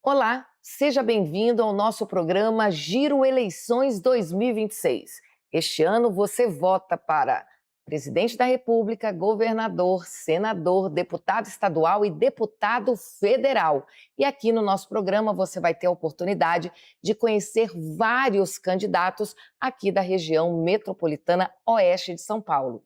Olá, seja bem-vindo ao nosso programa Giro Eleições 2026. Este ano você vota para presidente da República, governador, senador, deputado estadual e deputado federal. E aqui no nosso programa você vai ter a oportunidade de conhecer vários candidatos aqui da região metropolitana oeste de São Paulo.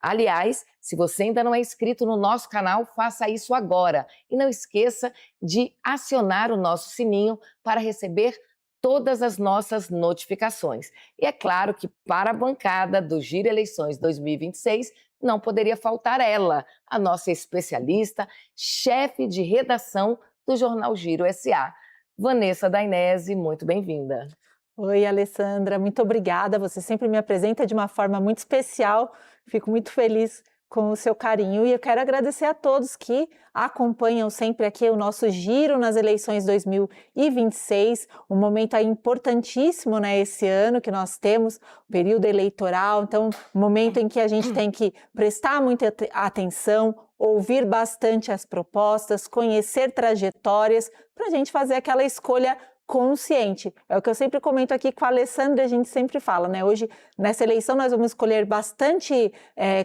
Aliás, se você ainda não é inscrito no nosso canal, faça isso agora. E não esqueça de acionar o nosso sininho para receber todas as nossas notificações. E é claro que para a bancada do Giro Eleições 2026, não poderia faltar ela, a nossa especialista, chefe de redação do Jornal Giro SA, Vanessa Dainese, muito bem-vinda. Oi, Alessandra, muito obrigada. Você sempre me apresenta de uma forma muito especial. Fico muito feliz com o seu carinho e eu quero agradecer a todos que acompanham sempre aqui o nosso giro nas eleições 2026, um momento aí importantíssimo, né, esse ano que nós temos, o período eleitoral, então, um momento em que a gente tem que prestar muita atenção, ouvir bastante as propostas, conhecer trajetórias, para a gente fazer aquela escolha consciente. É o que eu sempre comento aqui com a Alessandra, a gente sempre fala, né? Hoje, nessa eleição, nós vamos escolher bastante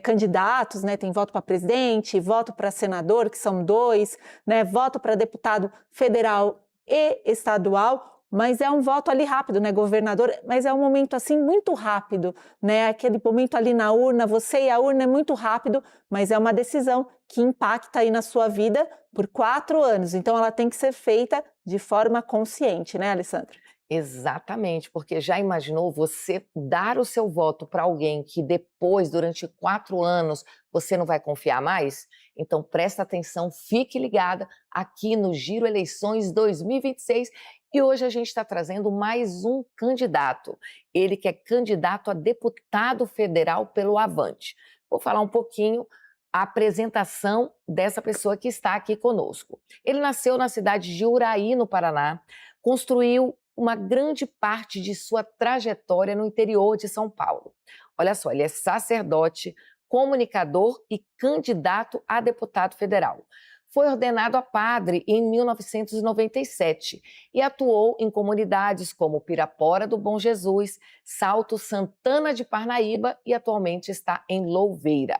candidatos, né? Tem voto para presidente, voto para senador, que são dois, né? Voto para deputado federal e estadual, mas é um voto ali rápido, né? Governador, mas é um momento assim muito rápido, né? Aquele momento ali na urna, você e a urna é muito rápido, mas é uma decisão que impacta aí na sua vida por 4 anos. Então, ela tem que ser feita de forma consciente, né, Alessandra? Exatamente, porque já imaginou você dar o seu voto para alguém que depois, durante 4 anos, você não vai confiar mais? Então presta atenção, fique ligada aqui no Giro Eleições 2026 e hoje a gente está trazendo mais um candidato. Ele que é candidato a deputado federal pelo Avante. Vou falar um pouquinho a apresentação dessa pessoa que está aqui conosco. Ele nasceu na cidade de Uraí, no Paraná, construiu uma grande parte de sua trajetória no interior de São Paulo. Olha só, ele é sacerdote, comunicador e candidato a deputado federal. Foi ordenado a padre em 1997 e atuou em comunidades como Pirapora do Bom Jesus, Salto Santana de Parnaíba e atualmente está em Louveira.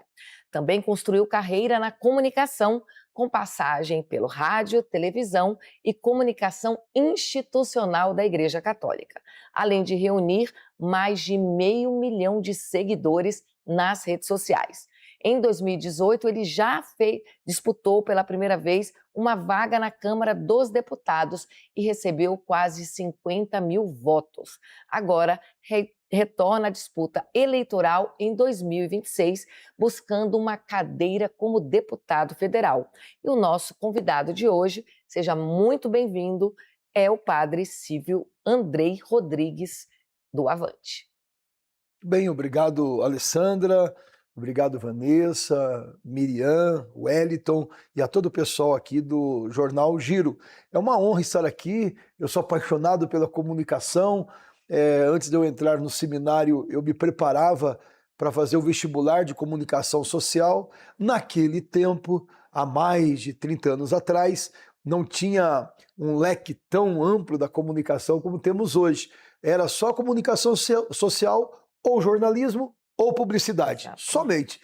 Também construiu carreira na comunicação, com passagem pelo rádio, televisão e comunicação institucional da Igreja Católica, além de reunir mais de 500 mil de seguidores nas redes sociais. Em 2018, ele já disputou pela primeira vez uma vaga na Câmara dos Deputados e recebeu quase 50 mil votos. Agora, retorna à disputa eleitoral em 2026, buscando uma cadeira como deputado federal. E o nosso convidado de hoje, seja muito bem-vindo, é o padre Silvio Andrei Rodrigues, do Avante. Bem, obrigado, Alessandra, obrigado, Vanessa, Miriam, Wellington e a todo o pessoal aqui do Jornal Giro. É uma honra estar aqui, eu sou apaixonado pela comunicação. Antes de eu entrar no seminário, eu me preparava para fazer o vestibular de comunicação social. Naquele tempo, há mais de 30 anos atrás, não tinha um leque tão amplo da comunicação como temos hoje. Era só comunicação social ou jornalismo ou publicidade, Exato. somente.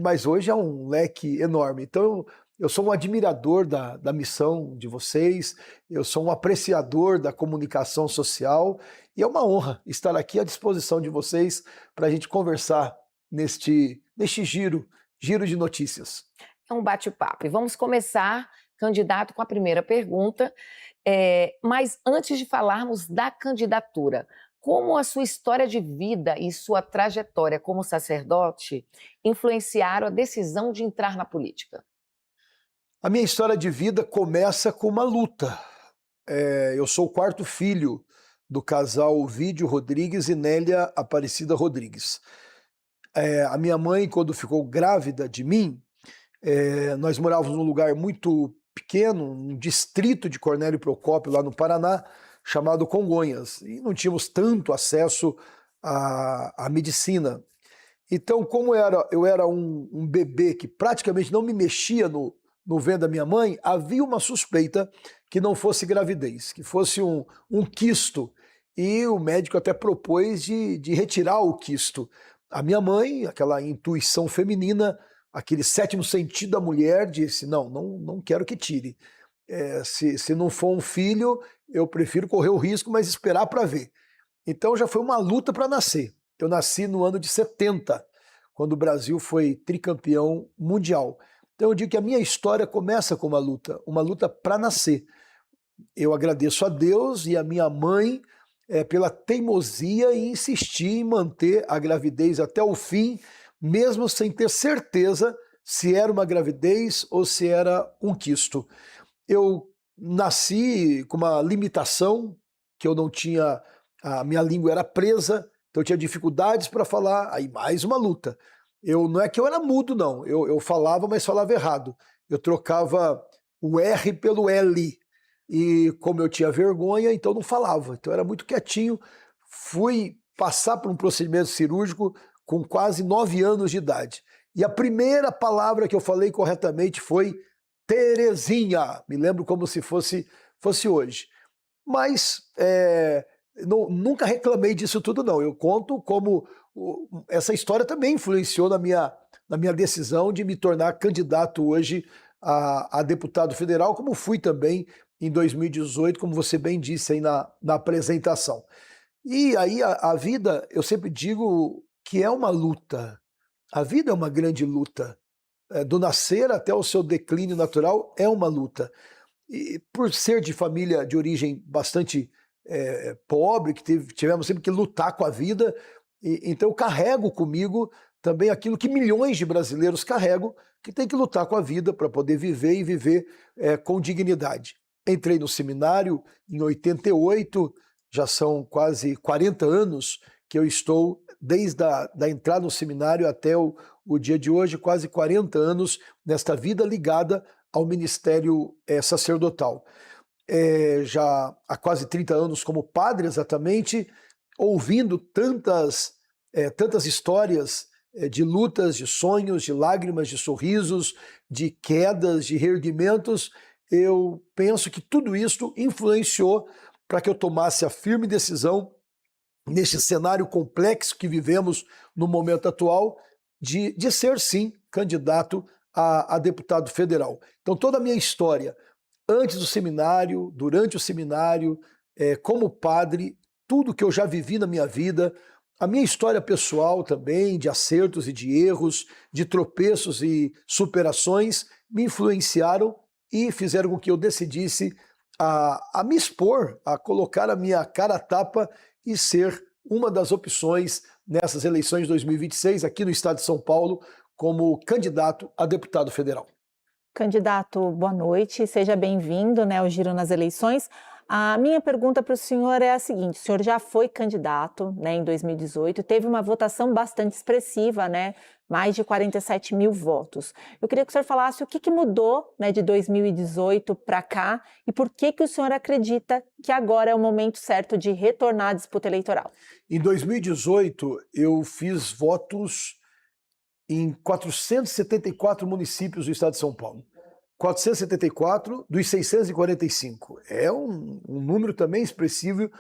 Mas hoje é um leque enorme. Então, eu sou um admirador da missão de vocês, eu sou um apreciador da comunicação social e é uma honra estar aqui à disposição de vocês para a gente conversar neste giro de notícias. É um bate-papo. E vamos começar, candidato, com a primeira pergunta. Mas antes de falarmos da candidatura, como a sua história de vida e sua trajetória como sacerdote influenciaram a decisão de entrar na política? A minha história de vida começa com uma luta. Eu sou o quarto filho do casal Ovídio Rodrigues e Nélia Aparecida Rodrigues. A minha mãe, quando ficou grávida de mim, nós morávamos num lugar muito pequeno, um distrito de Cornélio Procópio, lá no Paraná, chamado Congonhas, e não tínhamos tanto acesso à medicina. Então, como eu era um bebê que praticamente não me mexia no ventre da minha mãe, havia uma suspeita que não fosse gravidez, que fosse um quisto. E o médico até propôs de retirar o quisto. A minha mãe, aquela intuição feminina, aquele sétimo sentido da mulher, disse, não quero que tire. Se não for um filho, eu prefiro correr o risco, mas esperar para ver. Então já foi uma luta para nascer. Eu nasci no ano de 70, quando o Brasil foi tricampeão mundial. Então eu digo que a minha história começa com uma luta para nascer. Eu agradeço a Deus e a minha mãe pela teimosia em insistir em manter a gravidez até o fim, mesmo sem ter certeza se era uma gravidez ou se era um quisto. Eu nasci com uma limitação, que eu não tinha, a minha língua era presa, então eu tinha dificuldades para falar, aí mais uma luta. Não é que eu era mudo, não, eu falava, mas falava errado. Eu trocava o R pelo L, e como eu tinha vergonha, então não falava, então eu era muito quietinho. Fui passar por um procedimento cirúrgico com quase 9 anos de idade. E a primeira palavra que eu falei corretamente foi Terezinha, me lembro como se fosse hoje. Mas nunca reclamei disso tudo, não. Eu conto como essa história também influenciou na minha decisão de me tornar candidato hoje a deputado federal, como fui também em 2018, como você bem disse aí na apresentação. E aí a vida, eu sempre digo que é uma luta. A vida é uma grande luta. Do nascer até o seu declínio natural é uma luta. E por ser de família de origem bastante pobre, que tivemos sempre que lutar com a vida, então eu carrego comigo também aquilo que milhões de brasileiros carregam, que tem que lutar com a vida para poder viver e viver com dignidade. Entrei no seminário em 88, já são quase 40 anos que eu estou, desde da entrada no seminário até o dia de hoje, quase 40 anos nesta vida ligada ao ministério sacerdotal. Já há quase 30 anos como padre, exatamente, ouvindo tantas histórias de lutas, de sonhos, de lágrimas, de sorrisos, de quedas, de reerguimentos. Eu penso que tudo isso influenciou para que eu tomasse a firme decisão, neste cenário complexo que vivemos no momento atual, de ser, sim, candidato a deputado federal. Então, toda a minha história, antes do seminário, durante o seminário, como padre, tudo que eu já vivi na minha vida, a minha história pessoal também, de acertos e de erros, de tropeços e superações, me influenciaram e fizeram com que eu decidisse a me expor, a colocar a minha cara a tapa e ser uma das opções nessas eleições de 2026 aqui no estado de São Paulo como candidato a deputado federal. Candidato, boa noite, seja bem-vindo, ao Giro nas Eleições. A minha pergunta para o senhor é a seguinte: o senhor já foi candidato, em 2018, teve uma votação bastante expressiva, mais de 47 mil votos. Eu queria que o senhor falasse o que mudou, de 2018 para cá e por que o senhor acredita que agora é o momento certo de retornar à disputa eleitoral. Em 2018, eu fiz votos em 474 municípios do estado de São Paulo. 474 dos 645. É um número também expressivo,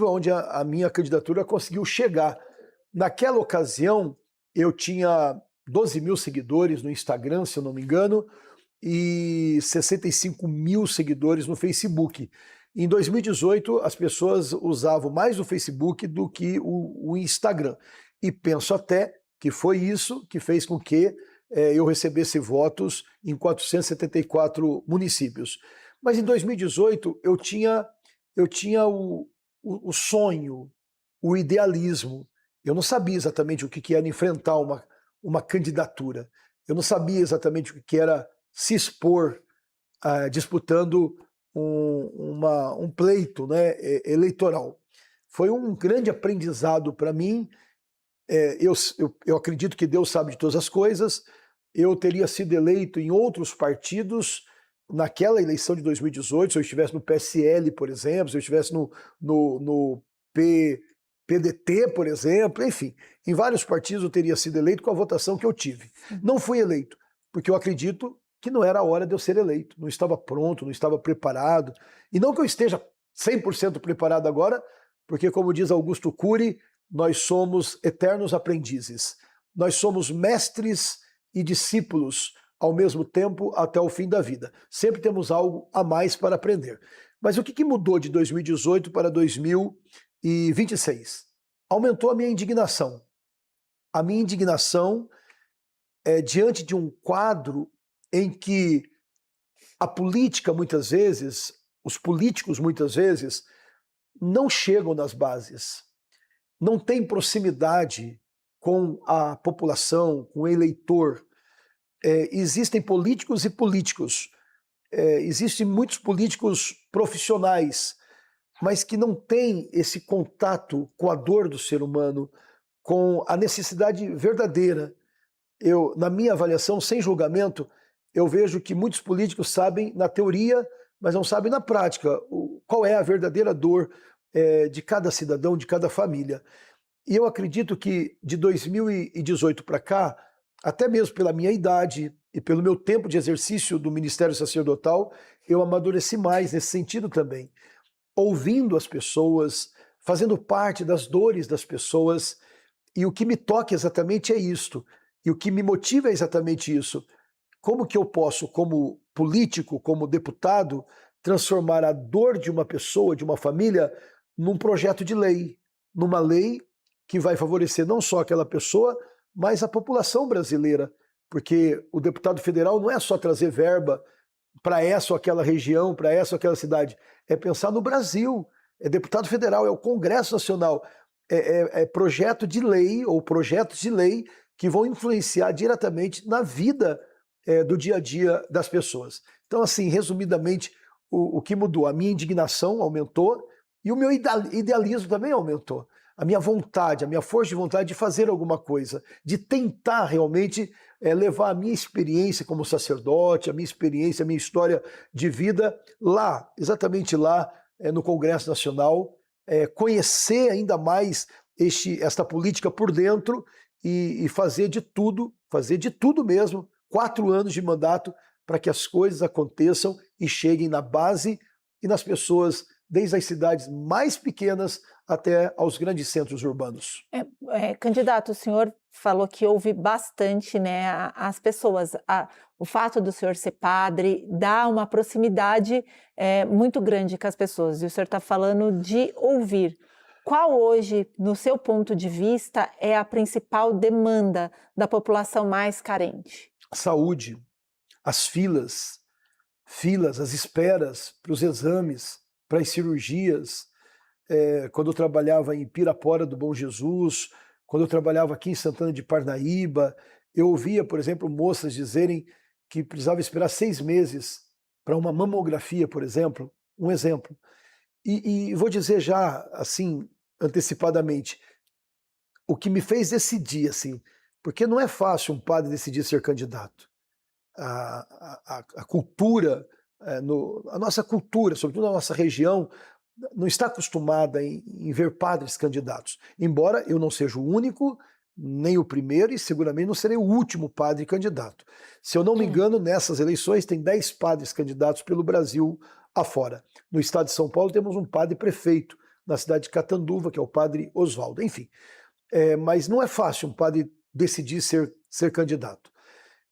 onde a minha candidatura conseguiu chegar. Naquela ocasião, eu tinha 12 mil seguidores no Instagram, se eu não me engano, e 65 mil seguidores no Facebook. Em 2018, as pessoas usavam mais o Facebook do que o Instagram. E penso até que foi isso que fez com que eu recebesse votos em 474 municípios. Mas em 2018 eu tinha o sonho, o idealismo. Eu não sabia exatamente o que era enfrentar uma candidatura. Eu não sabia exatamente o que era se expor disputando um pleito eleitoral. Foi um grande aprendizado para mim. Eu acredito que Deus sabe de todas as coisas. Eu teria sido eleito em outros partidos naquela eleição de 2018, se eu estivesse no PSL, por exemplo, se eu estivesse no PDT, por exemplo, enfim, em vários partidos eu teria sido eleito com a votação que eu tive. Não fui eleito, porque eu acredito que não era a hora de eu ser eleito. Não estava pronto, não estava preparado. E não que eu esteja 100% preparado agora, porque, como diz Augusto Cury, nós somos eternos aprendizes. Nós somos mestres e discípulos ao mesmo tempo até o fim da vida. Sempre temos algo a mais para aprender. Mas o que mudou de 2018 para 2026? Aumentou a minha indignação. A minha indignação é diante de um quadro em que a política, muitas vezes, os políticos, muitas vezes, não chegam nas bases, não têm proximidade com a população, com o eleitor. Existem políticos e políticos. Existem muitos políticos profissionais, mas que não têm esse contato com a dor do ser humano, com a necessidade verdadeira. Na minha avaliação, sem julgamento, eu vejo que muitos políticos sabem na teoria, mas não sabem na prática qual é a verdadeira dor de cada cidadão, de cada família. E eu acredito que de 2018 para cá, até mesmo pela minha idade e pelo meu tempo de exercício do ministério sacerdotal, eu amadureci mais nesse sentido também. Ouvindo as pessoas, fazendo parte das dores das pessoas, e o que me toca exatamente é isto, e o que me motiva é exatamente isso. Como que eu posso, como político, como deputado, transformar a dor de uma pessoa, de uma família, num projeto de lei, numa lei que vai favorecer não só aquela pessoa, mas a população brasileira, porque o deputado federal não é só trazer verba para essa ou aquela região, para essa ou aquela cidade, é pensar no Brasil, é deputado federal, é o Congresso Nacional, é projeto de lei ou projetos de lei que vão influenciar diretamente na vida do dia a dia das pessoas. Então, assim, resumidamente, o que mudou? A minha indignação aumentou e o meu idealismo também aumentou. A minha vontade, a minha força de vontade de fazer alguma coisa, de tentar realmente levar a minha experiência como sacerdote, a minha experiência, a minha história de vida lá, exatamente lá no Congresso Nacional, conhecer ainda mais esta política por dentro e fazer de tudo mesmo, 4 anos de mandato para que as coisas aconteçam e cheguem na base e nas pessoas, desde as cidades mais pequenas até aos grandes centros urbanos. Candidato, o senhor falou que ouve bastante, né, as pessoas. O fato do senhor ser padre dá uma proximidade muito grande com as pessoas. E o senhor está falando de ouvir. Qual hoje, no seu ponto de vista, é a principal demanda da população mais carente? Saúde, as filas, as esperas para os exames, para as cirurgias. Quando eu trabalhava em Pirapora do Bom Jesus, quando eu trabalhava aqui em Santana de Parnaíba, eu ouvia, por exemplo, moças dizerem que precisava esperar 6 meses para uma mamografia, por exemplo, um exemplo. E vou dizer já, assim, antecipadamente, o que me fez decidir, assim, porque não é fácil um padre decidir ser candidato. A cultura, a nossa cultura, sobretudo na nossa região, não está acostumada em ver padres candidatos. Embora eu não seja o único, nem o primeiro e seguramente não serei o último padre candidato. Se eu não me engano, nessas eleições tem 10 padres candidatos pelo Brasil afora. No estado de São Paulo temos um padre prefeito, na cidade de Catanduva, que é o padre Oswaldo. Enfim, mas não é fácil um padre decidir ser candidato.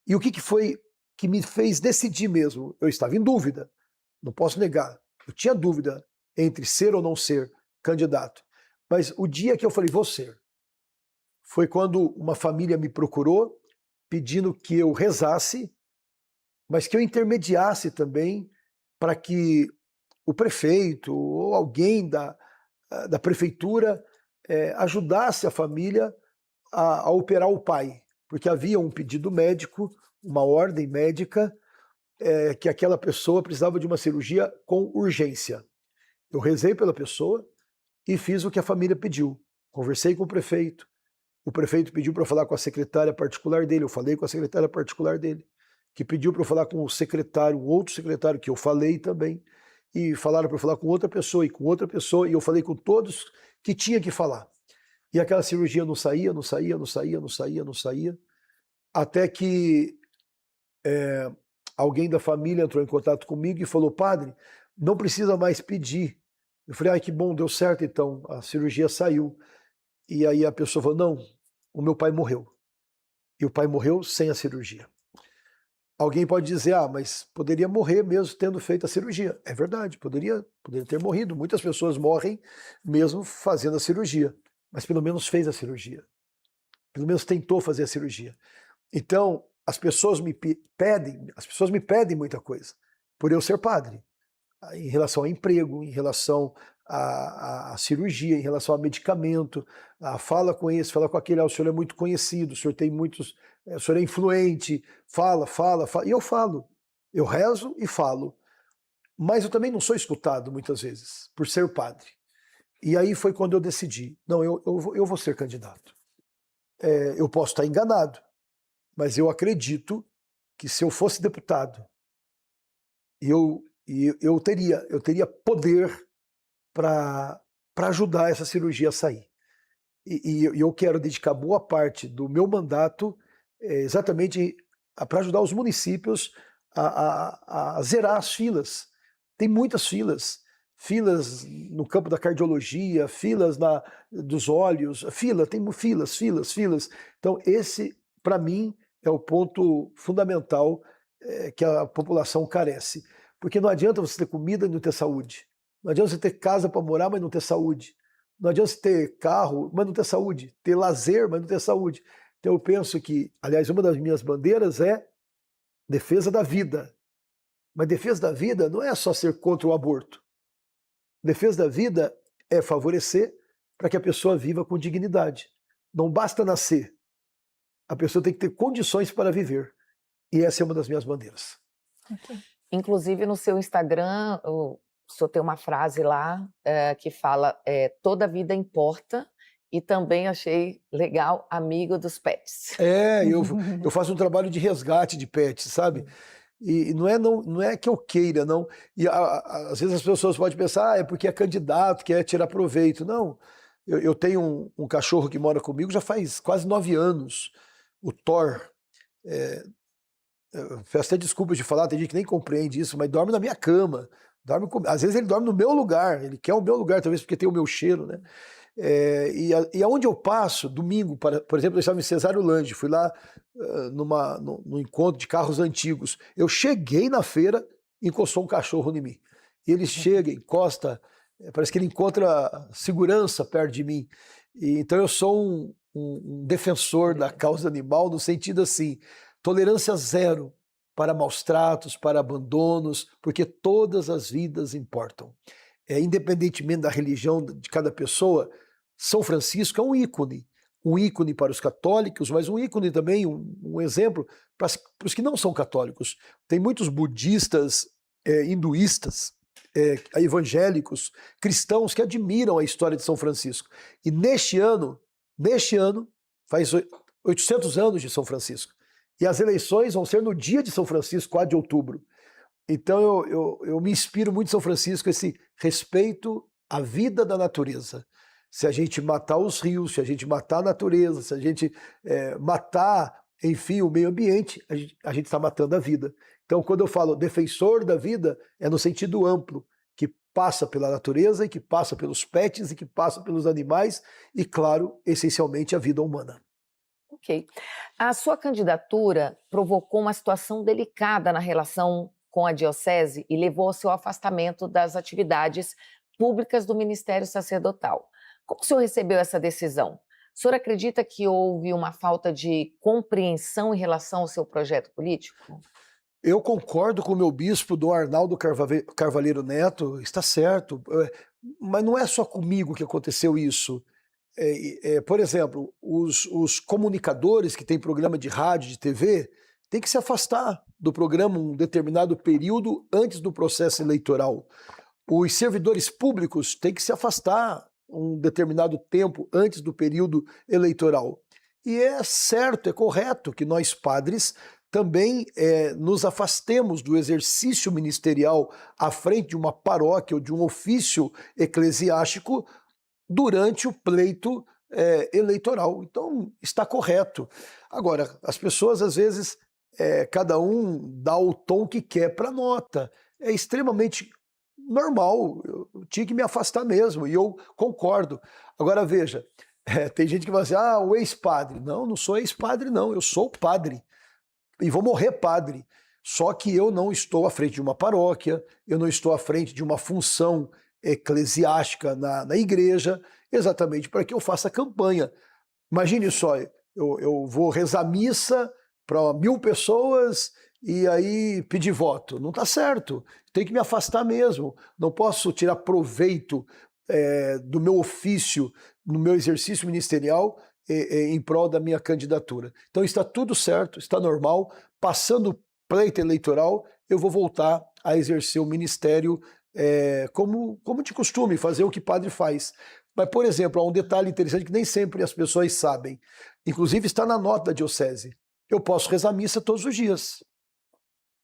E o que foi que me fez decidir mesmo? Eu estava em dúvida, não posso negar. Eu tinha dúvida entre ser ou não ser candidato. Mas o dia que eu falei, vou ser, foi quando uma família me procurou pedindo que eu rezasse, mas que eu intermediasse também para que o prefeito ou alguém da prefeitura ajudasse a família a operar o pai, porque havia um pedido médico, uma ordem médica, que aquela pessoa precisava de uma cirurgia com urgência. Eu rezei pela pessoa e fiz o que a família pediu. Conversei com o prefeito pediu para eu falar com a secretária particular dele, eu falei com a secretária particular dele, que pediu para eu falar com o secretário, um outro secretário que eu falei também, e falaram para eu falar com outra pessoa, e com outra pessoa, e eu falei com todos que tinha que falar. E aquela cirurgia não saía, até que alguém da família entrou em contato comigo e falou: padre, não precisa mais pedir. Eu falei: ai, que bom, deu certo então, a cirurgia saiu. E aí a pessoa falou: não, o meu pai morreu. E o pai morreu sem a cirurgia. Alguém pode dizer: ah, mas poderia morrer mesmo tendo feito a cirurgia. É verdade, poderia ter morrido. Muitas pessoas morrem mesmo fazendo a cirurgia, mas pelo menos fez a cirurgia. Pelo menos tentou fazer a cirurgia. Então, as pessoas me pedem muita coisa por eu ser padre, em relação a emprego, em relação à cirurgia, em relação a medicamento, fala com esse, fala com aquele, o senhor é muito conhecido, o senhor tem muitos, o senhor é influente, fala, e eu falo, eu rezo e falo, mas eu também não sou escutado muitas vezes, por ser padre. E aí foi quando eu decidi, não, eu vou ser candidato. Eu posso estar enganado, mas eu acredito que se eu fosse deputado, eu teria poder para ajudar essa cirurgia a sair. E eu quero dedicar boa parte do meu mandato exatamente para ajudar os municípios a zerar as filas. Tem muitas filas no campo da cardiologia, filas dos olhos, tem filas. Então esse, para mim, é o ponto fundamental que a população carece. Porque não adianta você ter comida e não ter saúde. Não adianta você ter casa para morar, mas não ter saúde. Não adianta você ter carro, mas não ter saúde. Ter lazer, mas não ter saúde. Então eu penso que, aliás, uma das minhas bandeiras é defesa da vida. Mas defesa da vida não é só ser contra o aborto. Defesa da vida é favorecer para que a pessoa viva com dignidade. Não basta nascer. A pessoa tem que ter condições para viver. E essa é uma das minhas bandeiras. Okay. Inclusive, no seu Instagram, o senhor tem uma frase lá que fala toda vida importa, e também achei legal, amigo dos pets. Eu faço um trabalho de resgate de pets, sabe? E não é que eu queira, não. E às vezes as pessoas podem pensar, é porque é candidato, quer tirar proveito. Não, eu tenho um cachorro que mora comigo já faz quase 9 anos, o Thor. Peço até desculpas de falar, tem gente que nem compreende isso, mas dorme na minha cama. Às vezes ele dorme no meu lugar, ele quer o meu lugar, talvez porque tem o meu cheiro, né? E aonde eu passo, domingo, por exemplo, eu estava em Cesário Lange, fui lá no encontro de carros antigos. Eu cheguei na feira, encostou um cachorro em mim. E ele chega, encosta, parece que ele encontra segurança perto de mim. Então eu sou um defensor da causa animal, no sentido assim, tolerância zero para maus tratos, para abandonos, porque todas as vidas importam. Independentemente da religião de cada pessoa, São Francisco é um ícone para os católicos, mas um ícone também, um exemplo para os que não são católicos. Tem muitos budistas, hinduístas, evangélicos, cristãos que admiram a história de São Francisco. E neste ano, faz 800 anos de São Francisco. E as eleições vão ser no dia de São Francisco, 4 de outubro. Então eu me inspiro muito em São Francisco, esse respeito à vida da natureza. Se a gente matar os rios, se a gente matar a natureza, se a gente matar, enfim, o meio ambiente, a gente está matando a vida. Então quando eu falo defensor da vida, é no sentido amplo, que passa pela natureza e que passa pelos pets e que passa pelos animais e, claro, essencialmente a vida humana. Ok. A sua candidatura provocou uma situação delicada na relação com a diocese e levou ao seu afastamento das atividades públicas do ministério sacerdotal. Como o senhor recebeu essa decisão? O senhor acredita que houve uma falta de compreensão em relação ao seu projeto político? Eu concordo com o meu bispo, Dom Arnaldo Carvalheiro Neto, está certo, mas não é só comigo que aconteceu isso. Por exemplo, os comunicadores que têm programa de rádio, de TV, têm que se afastar do programa um determinado período antes do processo eleitoral. Os servidores públicos têm que se afastar um determinado tempo antes do período eleitoral. E é certo, é correto que nós padres também nos afastemos do exercício ministerial à frente de uma paróquia ou de um ofício eclesiástico durante o pleito eleitoral. Então, está correto. Agora, as pessoas às vezes cada um dá o tom que quer para a nota. É extremamente normal, eu tinha que me afastar mesmo, e eu concordo. Agora veja, tem gente que fala assim, o ex-padre. Não, não sou ex-padre não, eu sou padre, e vou morrer padre. Só que eu não estou à frente de uma paróquia, eu não estou à frente de uma função eclesiástica na igreja, exatamente para que eu faça campanha. Imagine só, eu vou rezar missa para 1.000 pessoas e aí pedir voto. Não está certo, tem que me afastar mesmo. Não posso tirar proveito do meu ofício, no meu exercício ministerial, em prol da minha candidatura. Então está tudo certo, está normal. Passando o pleito eleitoral, eu vou voltar a exercer o ministério como de costume, fazer o que padre faz. Mas, por exemplo, há um detalhe interessante que nem sempre as pessoas sabem. Inclusive está na nota da diocese. Eu posso rezar missa todos os dias.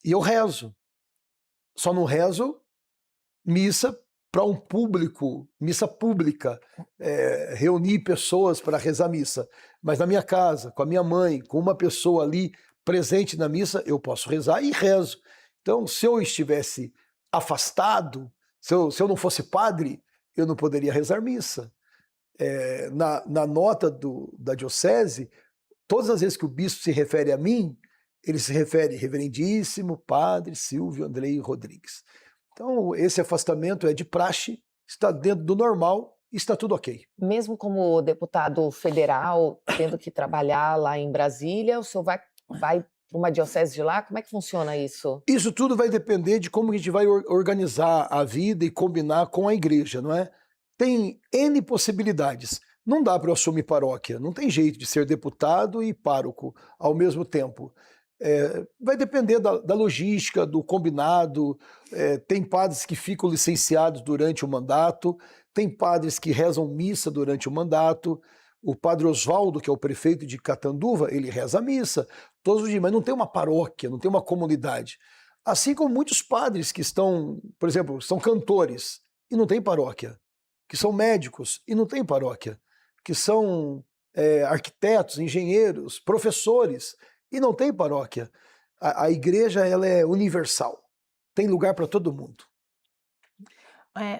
E eu rezo. Só não rezo missa para um público, missa pública, reunir pessoas para rezar missa. Mas na minha casa, com a minha mãe, com uma pessoa ali presente na missa, eu posso rezar e rezo. Então, se eu estivesse afastado, se eu não fosse padre, eu não poderia rezar missa. Na nota da diocese, todas as vezes que o bispo se refere a mim, ele se refere reverendíssimo padre Silvio Andrei Rodrigues. Então, esse afastamento é de praxe, está dentro do normal e está tudo ok. Mesmo como deputado federal, tendo que trabalhar lá em Brasília, o senhor vai para uma diocese de lá? Como é que funciona isso? Isso tudo vai depender de como a gente vai organizar a vida e combinar com a igreja, não é? Tem N possibilidades. Não dá para eu assumir paróquia, não tem jeito de ser deputado e pároco ao mesmo tempo. Vai depender da logística, do combinado. Tem padres que ficam licenciados durante o mandato, tem padres que rezam missa durante o mandato. O padre Oswaldo, que é o prefeito de Catanduva, ele reza a missa todos os dias, mas não tem uma paróquia, não tem uma comunidade. Assim como muitos padres que estão, por exemplo, são cantores e não tem paróquia, que são médicos e não tem paróquia, que são arquitetos, engenheiros, professores e não tem paróquia. A igreja, ela é universal, tem lugar para todo mundo.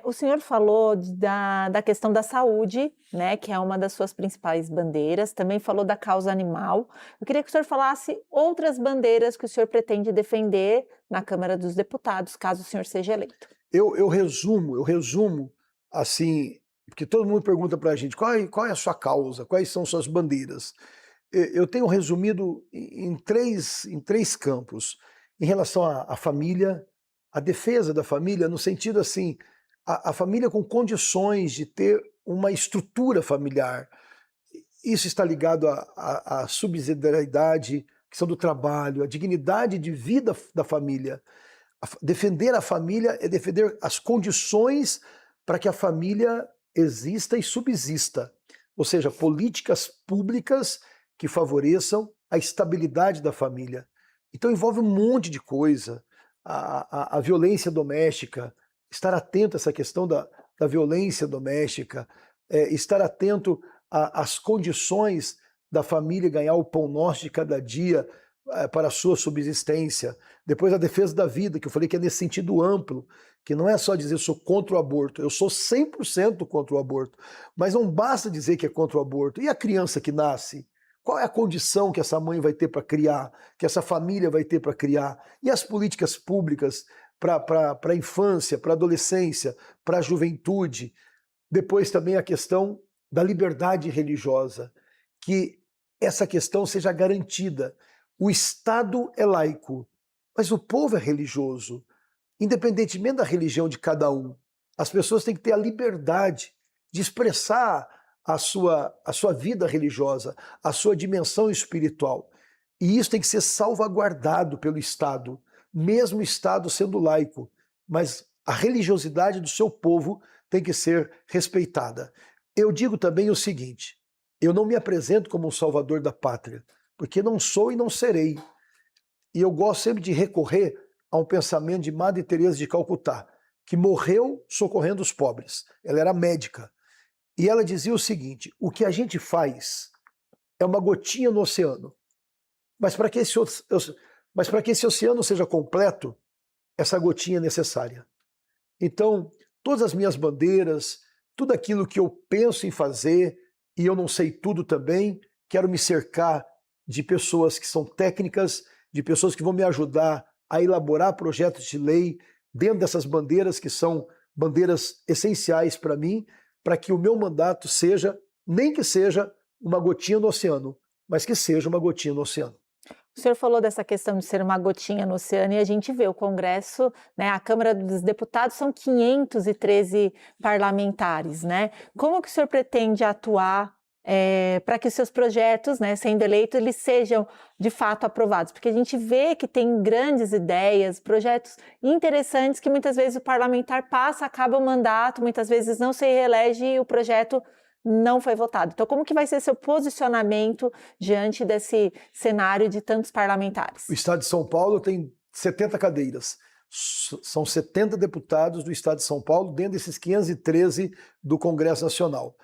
O senhor falou da questão da saúde, né, que é uma das suas principais bandeiras, também falou da causa animal. Eu queria que o senhor falasse outras bandeiras que o senhor pretende defender na Câmara dos Deputados, caso o senhor seja eleito. Eu resumo assim, porque todo mundo pergunta para a gente qual é a sua causa, quais são suas bandeiras. Eu tenho resumido em três campos, em relação à família, a defesa da família, no sentido assim, a família com condições de ter uma estrutura familiar. Isso está ligado à subsidiariedade, questão do trabalho, a dignidade de vida da família. Defender a família é defender as condições para que a família exista e subsista. Ou seja, políticas públicas que favoreçam a estabilidade da família. Então envolve um monte de coisa. A violência doméstica, estar atento a essa questão da violência doméstica, estar atento às condições da família ganhar o pão nosso de cada dia para a sua subsistência. Depois a defesa da vida, que eu falei que é nesse sentido amplo, que não é só dizer eu sou contra o aborto, eu sou 100% contra o aborto, mas não basta dizer que é contra o aborto. E a criança que nasce? Qual é a condição que essa mãe vai ter para criar, que essa família vai ter para criar? E as políticas públicas para a infância, para a adolescência, para a juventude? Depois também a questão da liberdade religiosa, que essa questão seja garantida. O Estado é laico, mas o povo é religioso. Independentemente da religião de cada um, as pessoas têm que ter a liberdade de expressar a sua vida religiosa, a sua dimensão espiritual. E isso tem que ser salvaguardado pelo Estado, mesmo o Estado sendo laico. Mas a religiosidade do seu povo tem que ser respeitada. Eu digo também o seguinte, eu não me apresento como um salvador da pátria, porque não sou e não serei. E eu gosto sempre de recorrer a um pensamento de Madre Teresa de Calcutá, que morreu socorrendo os pobres. Ela era médica. E ela dizia o seguinte, o que a gente faz é uma gotinha no oceano. Mas para que Mas para que esse oceano seja completo, essa gotinha é necessária. Então, todas as minhas bandeiras, tudo aquilo que eu penso em fazer, e eu não sei tudo também, quero me cercar de pessoas que são técnicas, de pessoas que vão me ajudar a elaborar projetos de lei dentro dessas bandeiras que são bandeiras essenciais para mim, para que o meu mandato seja, nem que seja uma gotinha no oceano, mas que seja uma gotinha no oceano. O senhor falou dessa questão de ser uma gotinha no oceano e a gente vê o Congresso, né, a Câmara dos Deputados são 513 parlamentares, né? Como que o senhor pretende atuar para que os seus projetos, né, sendo eleito, eles sejam de fato aprovados? Porque a gente vê que tem grandes ideias, projetos interessantes que muitas vezes o parlamentar passa, acaba o mandato, muitas vezes não se reelege e o projeto não foi votado. Então, como que vai ser seu posicionamento diante desse cenário de tantos parlamentares? O Estado de São Paulo tem 70 cadeiras. São 70 deputados do Estado de São Paulo, dentro desses 513 do Congresso Nacional.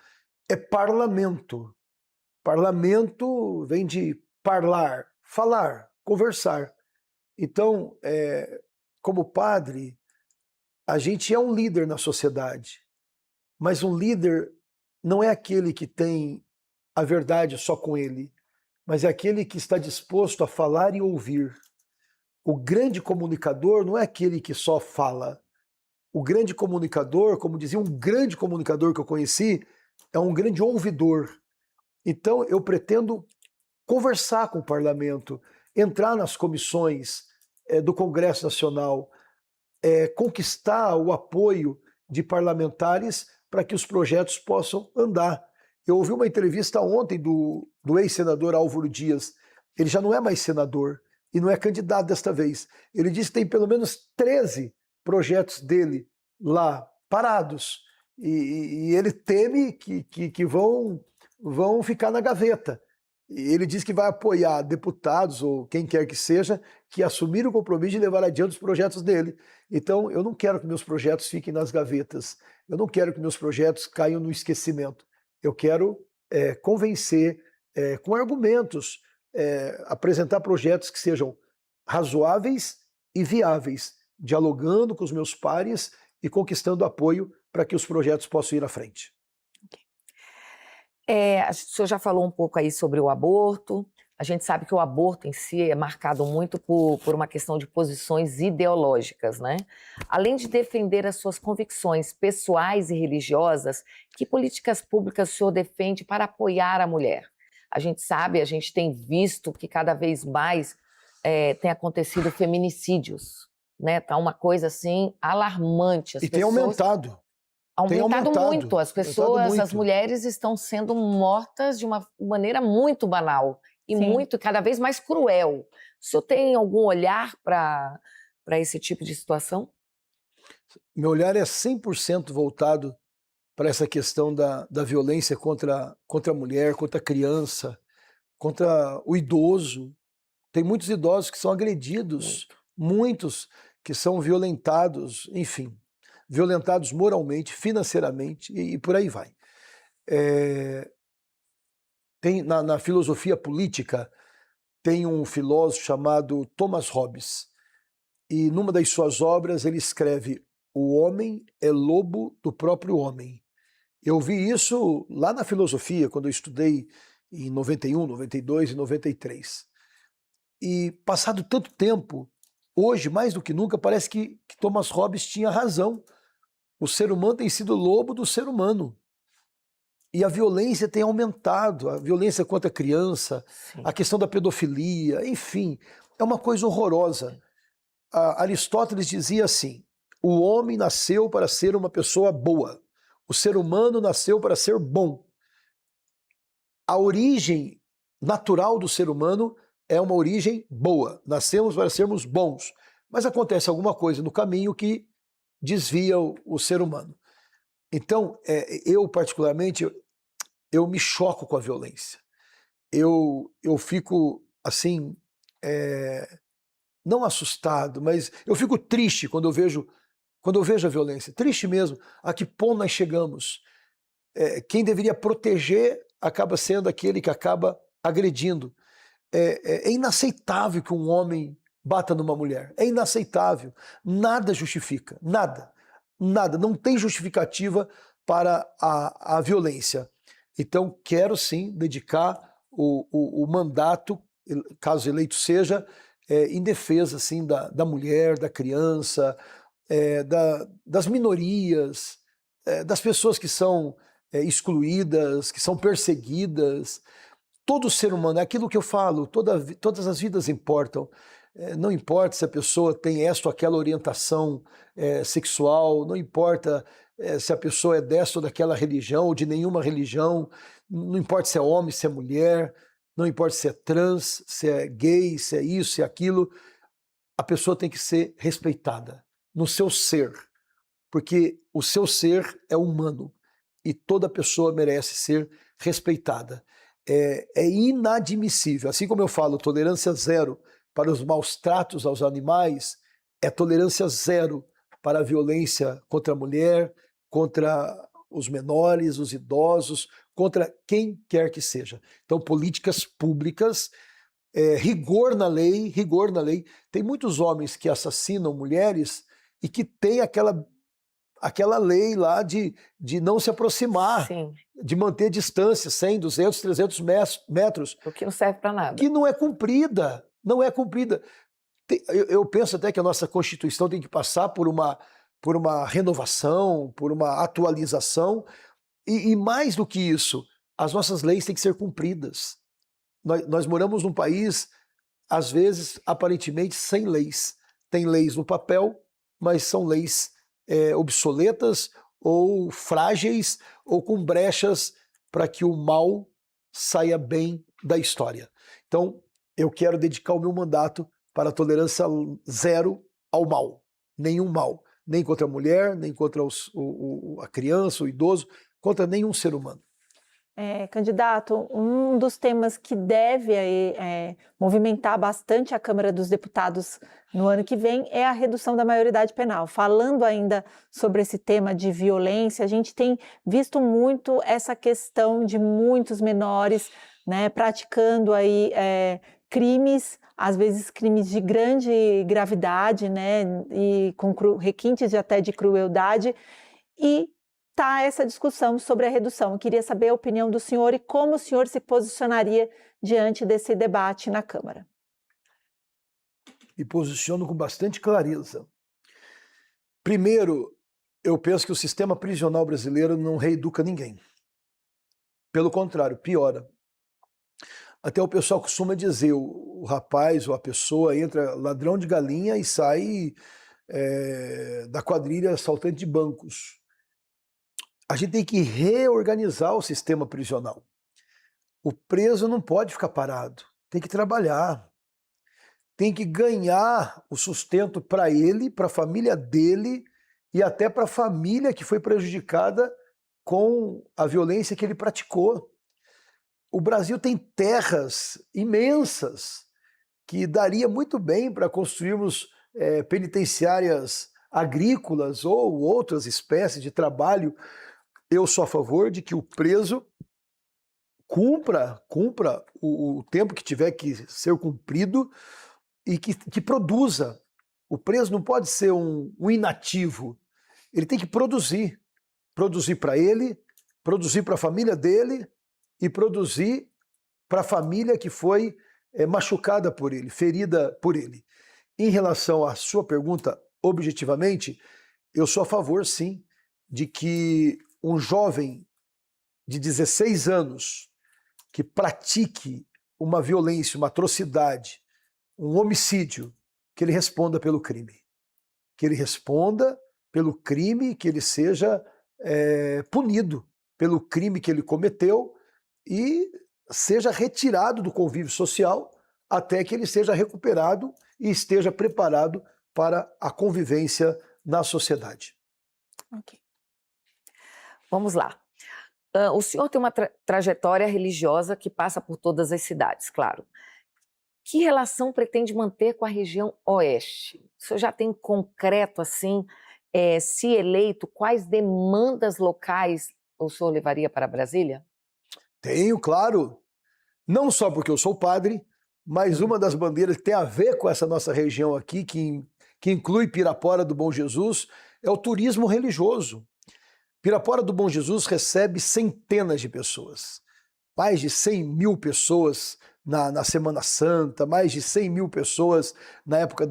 É parlamento. Parlamento vem de parlar, falar, conversar. Então, como padre, a gente é um líder na sociedade, mas um líder não é aquele que tem a verdade só com ele, mas é aquele que está disposto a falar e ouvir. O grande comunicador não é aquele que só fala. O grande comunicador, como dizia um grande comunicador que eu conheci, é um grande ouvidor. Então eu pretendo conversar com o parlamento, entrar nas comissões do Congresso Nacional, conquistar o apoio de parlamentares para que os projetos possam andar. Eu ouvi uma entrevista ontem do ex-senador Álvaro Dias. Ele já não é mais senador e não é candidato desta vez. Ele disse que tem pelo menos 13 projetos dele lá parados e ele teme que vão ficar na gaveta. Ele diz que vai apoiar deputados ou quem quer que seja que assumiram o compromisso de levar adiante os projetos dele. Então, eu não quero que meus projetos fiquem nas gavetas. Eu não quero que meus projetos caiam no esquecimento. Eu quero convencer com argumentos, apresentar projetos que sejam razoáveis e viáveis, dialogando com os meus pares e conquistando apoio para que os projetos possam ir à frente. O senhor já falou um pouco aí sobre o aborto. A gente sabe que o aborto em si é marcado muito por uma questão de posições ideológicas, né? Além de defender as suas convicções pessoais e religiosas, que políticas públicas o senhor defende para apoiar a mulher? A gente sabe, a gente tem visto que cada vez mais tem acontecido feminicídios, né? Tá uma coisa assim alarmante. E tem aumentado. Aumentado muito. As pessoas, as mulheres estão sendo mortas de uma maneira muito banal e cada vez mais cruel. O senhor tem algum olhar para esse tipo de situação? Meu olhar é 100% voltado para essa questão da violência contra a mulher, contra a criança, contra o idoso. Tem muitos idosos que são agredidos, muitos que são violentados, enfim, violentados moralmente, financeiramente e por aí vai. Tem na filosofia política, tem um filósofo chamado Thomas Hobbes, e numa das suas obras ele escreve: o homem é lobo do próprio homem. Eu vi isso lá na filosofia, quando eu estudei em 91, 92 e 93. E passado tanto tempo, hoje, mais do que nunca, parece que Thomas Hobbes tinha razão. O ser humano tem sido lobo do ser humano. E a violência tem aumentado, a violência contra a criança, a questão da pedofilia, enfim, é uma coisa horrorosa. Aristóteles dizia assim: o homem nasceu para ser uma pessoa boa, o ser humano nasceu para ser bom. A origem natural do ser humano é uma origem boa, nascemos para sermos bons, mas acontece alguma coisa no caminho que desvia o ser humano. Então, eu particularmente, eu me choco com a violência. Eu fico, assim, não assustado, mas eu fico triste quando eu vejo a violência. Triste mesmo. A que ponto nós chegamos? Quem deveria proteger acaba sendo aquele que acaba agredindo. É inaceitável que um homem bata numa mulher. É inaceitável. Nada justifica. Nada. Nada. Não tem justificativa para a violência. Então, quero sim dedicar o mandato, caso eleito seja, em defesa assim, da mulher, da criança, das minorias, das pessoas que são excluídas, que são perseguidas. Todo ser humano, é aquilo que eu falo, todas as vidas importam. Não importa se a pessoa tem esta ou aquela orientação sexual, não importa se a pessoa é desta ou daquela religião, ou de nenhuma religião, não importa se é homem, se é mulher, não importa se é trans, se é gay, se é isso, se é aquilo, a pessoa tem que ser respeitada no seu ser, porque o seu ser é humano e toda pessoa merece ser respeitada. É inadmissível, assim como eu falo, tolerância zero para os maus tratos aos animais, é tolerância zero para a violência contra a mulher, contra os menores, os idosos, contra quem quer que seja. Então, políticas públicas, rigor na lei, rigor na lei. Tem muitos homens que assassinam mulheres e que tem aquela lei lá de não se aproximar, Sim. de manter distância, 100, 200, 300 metros. O que não serve para nada. Que não é cumprida, não é cumprida. Eu penso até que a nossa Constituição tem que passar por uma renovação, por uma atualização, e mais do que isso, as nossas leis têm que ser cumpridas. Nós moramos num país, às vezes, aparentemente, sem leis. Tem leis no papel, mas são leis obsoletas ou frágeis ou com brechas para que o mal saia bem da história. Então, eu quero dedicar o meu mandato para a tolerância zero ao mal. Nenhum mal. Nem contra a mulher, nem contra a criança, o idoso, contra nenhum ser humano. Candidato, um dos temas que deve movimentar bastante a Câmara dos Deputados no ano que vem é a redução da maioridade penal. Falando ainda sobre esse tema de violência, a gente tem visto muito essa questão de muitos menores, né, praticando aí crimes, às vezes crimes de grande gravidade, né, e com requintes até de crueldade, e está essa discussão sobre a redução. Eu queria saber a opinião do senhor e como o senhor se posicionaria diante desse debate na Câmara. Me posiciono com bastante clareza. Primeiro, eu penso que o sistema prisional brasileiro não reeduca ninguém. Pelo contrário, piora. Até o pessoal costuma dizer, o rapaz ou a pessoa entra ladrão de galinha e sai da quadrilha assaltante de bancos. A gente tem que reorganizar o sistema prisional. O preso não pode ficar parado, tem que trabalhar, tem que ganhar o sustento para ele, para a família dele e até para a família que foi prejudicada com a violência que ele praticou. O Brasil tem terras imensas que daria muito bem para construirmos penitenciárias agrícolas ou outras espécies de trabalho. Eu sou a favor de que o preso cumpra o tempo que tiver que ser cumprido e que produza. O preso não pode ser um inativo. Ele tem que produzir. Produzir para ele, produzir para a família dele e produzir para a família que foi machucada por ele, ferida por ele. Em relação à sua pergunta, objetivamente, eu sou a favor, sim, de que um jovem de 16 anos que pratique uma violência, uma atrocidade, um homicídio, que ele responda pelo crime. Que ele responda pelo crime, que ele seja punido pelo crime que ele cometeu e seja retirado do convívio social até que ele seja recuperado e esteja preparado para a convivência na sociedade. Ok. Vamos lá. O senhor tem uma trajetória religiosa que passa por todas as cidades, claro. Que relação pretende manter com a região oeste? O senhor já tem concreto, assim, se eleito, quais demandas locais o senhor levaria para Brasília? Tenho, claro. Não só porque eu sou padre, mas uma das bandeiras que tem a ver com essa nossa região aqui, que inclui Pirapora do Bom Jesus, é o turismo religioso. Pirapora do Bom Jesus recebe centenas de pessoas, mais de 100 mil pessoas na Semana Santa, mais de 100 mil pessoas na época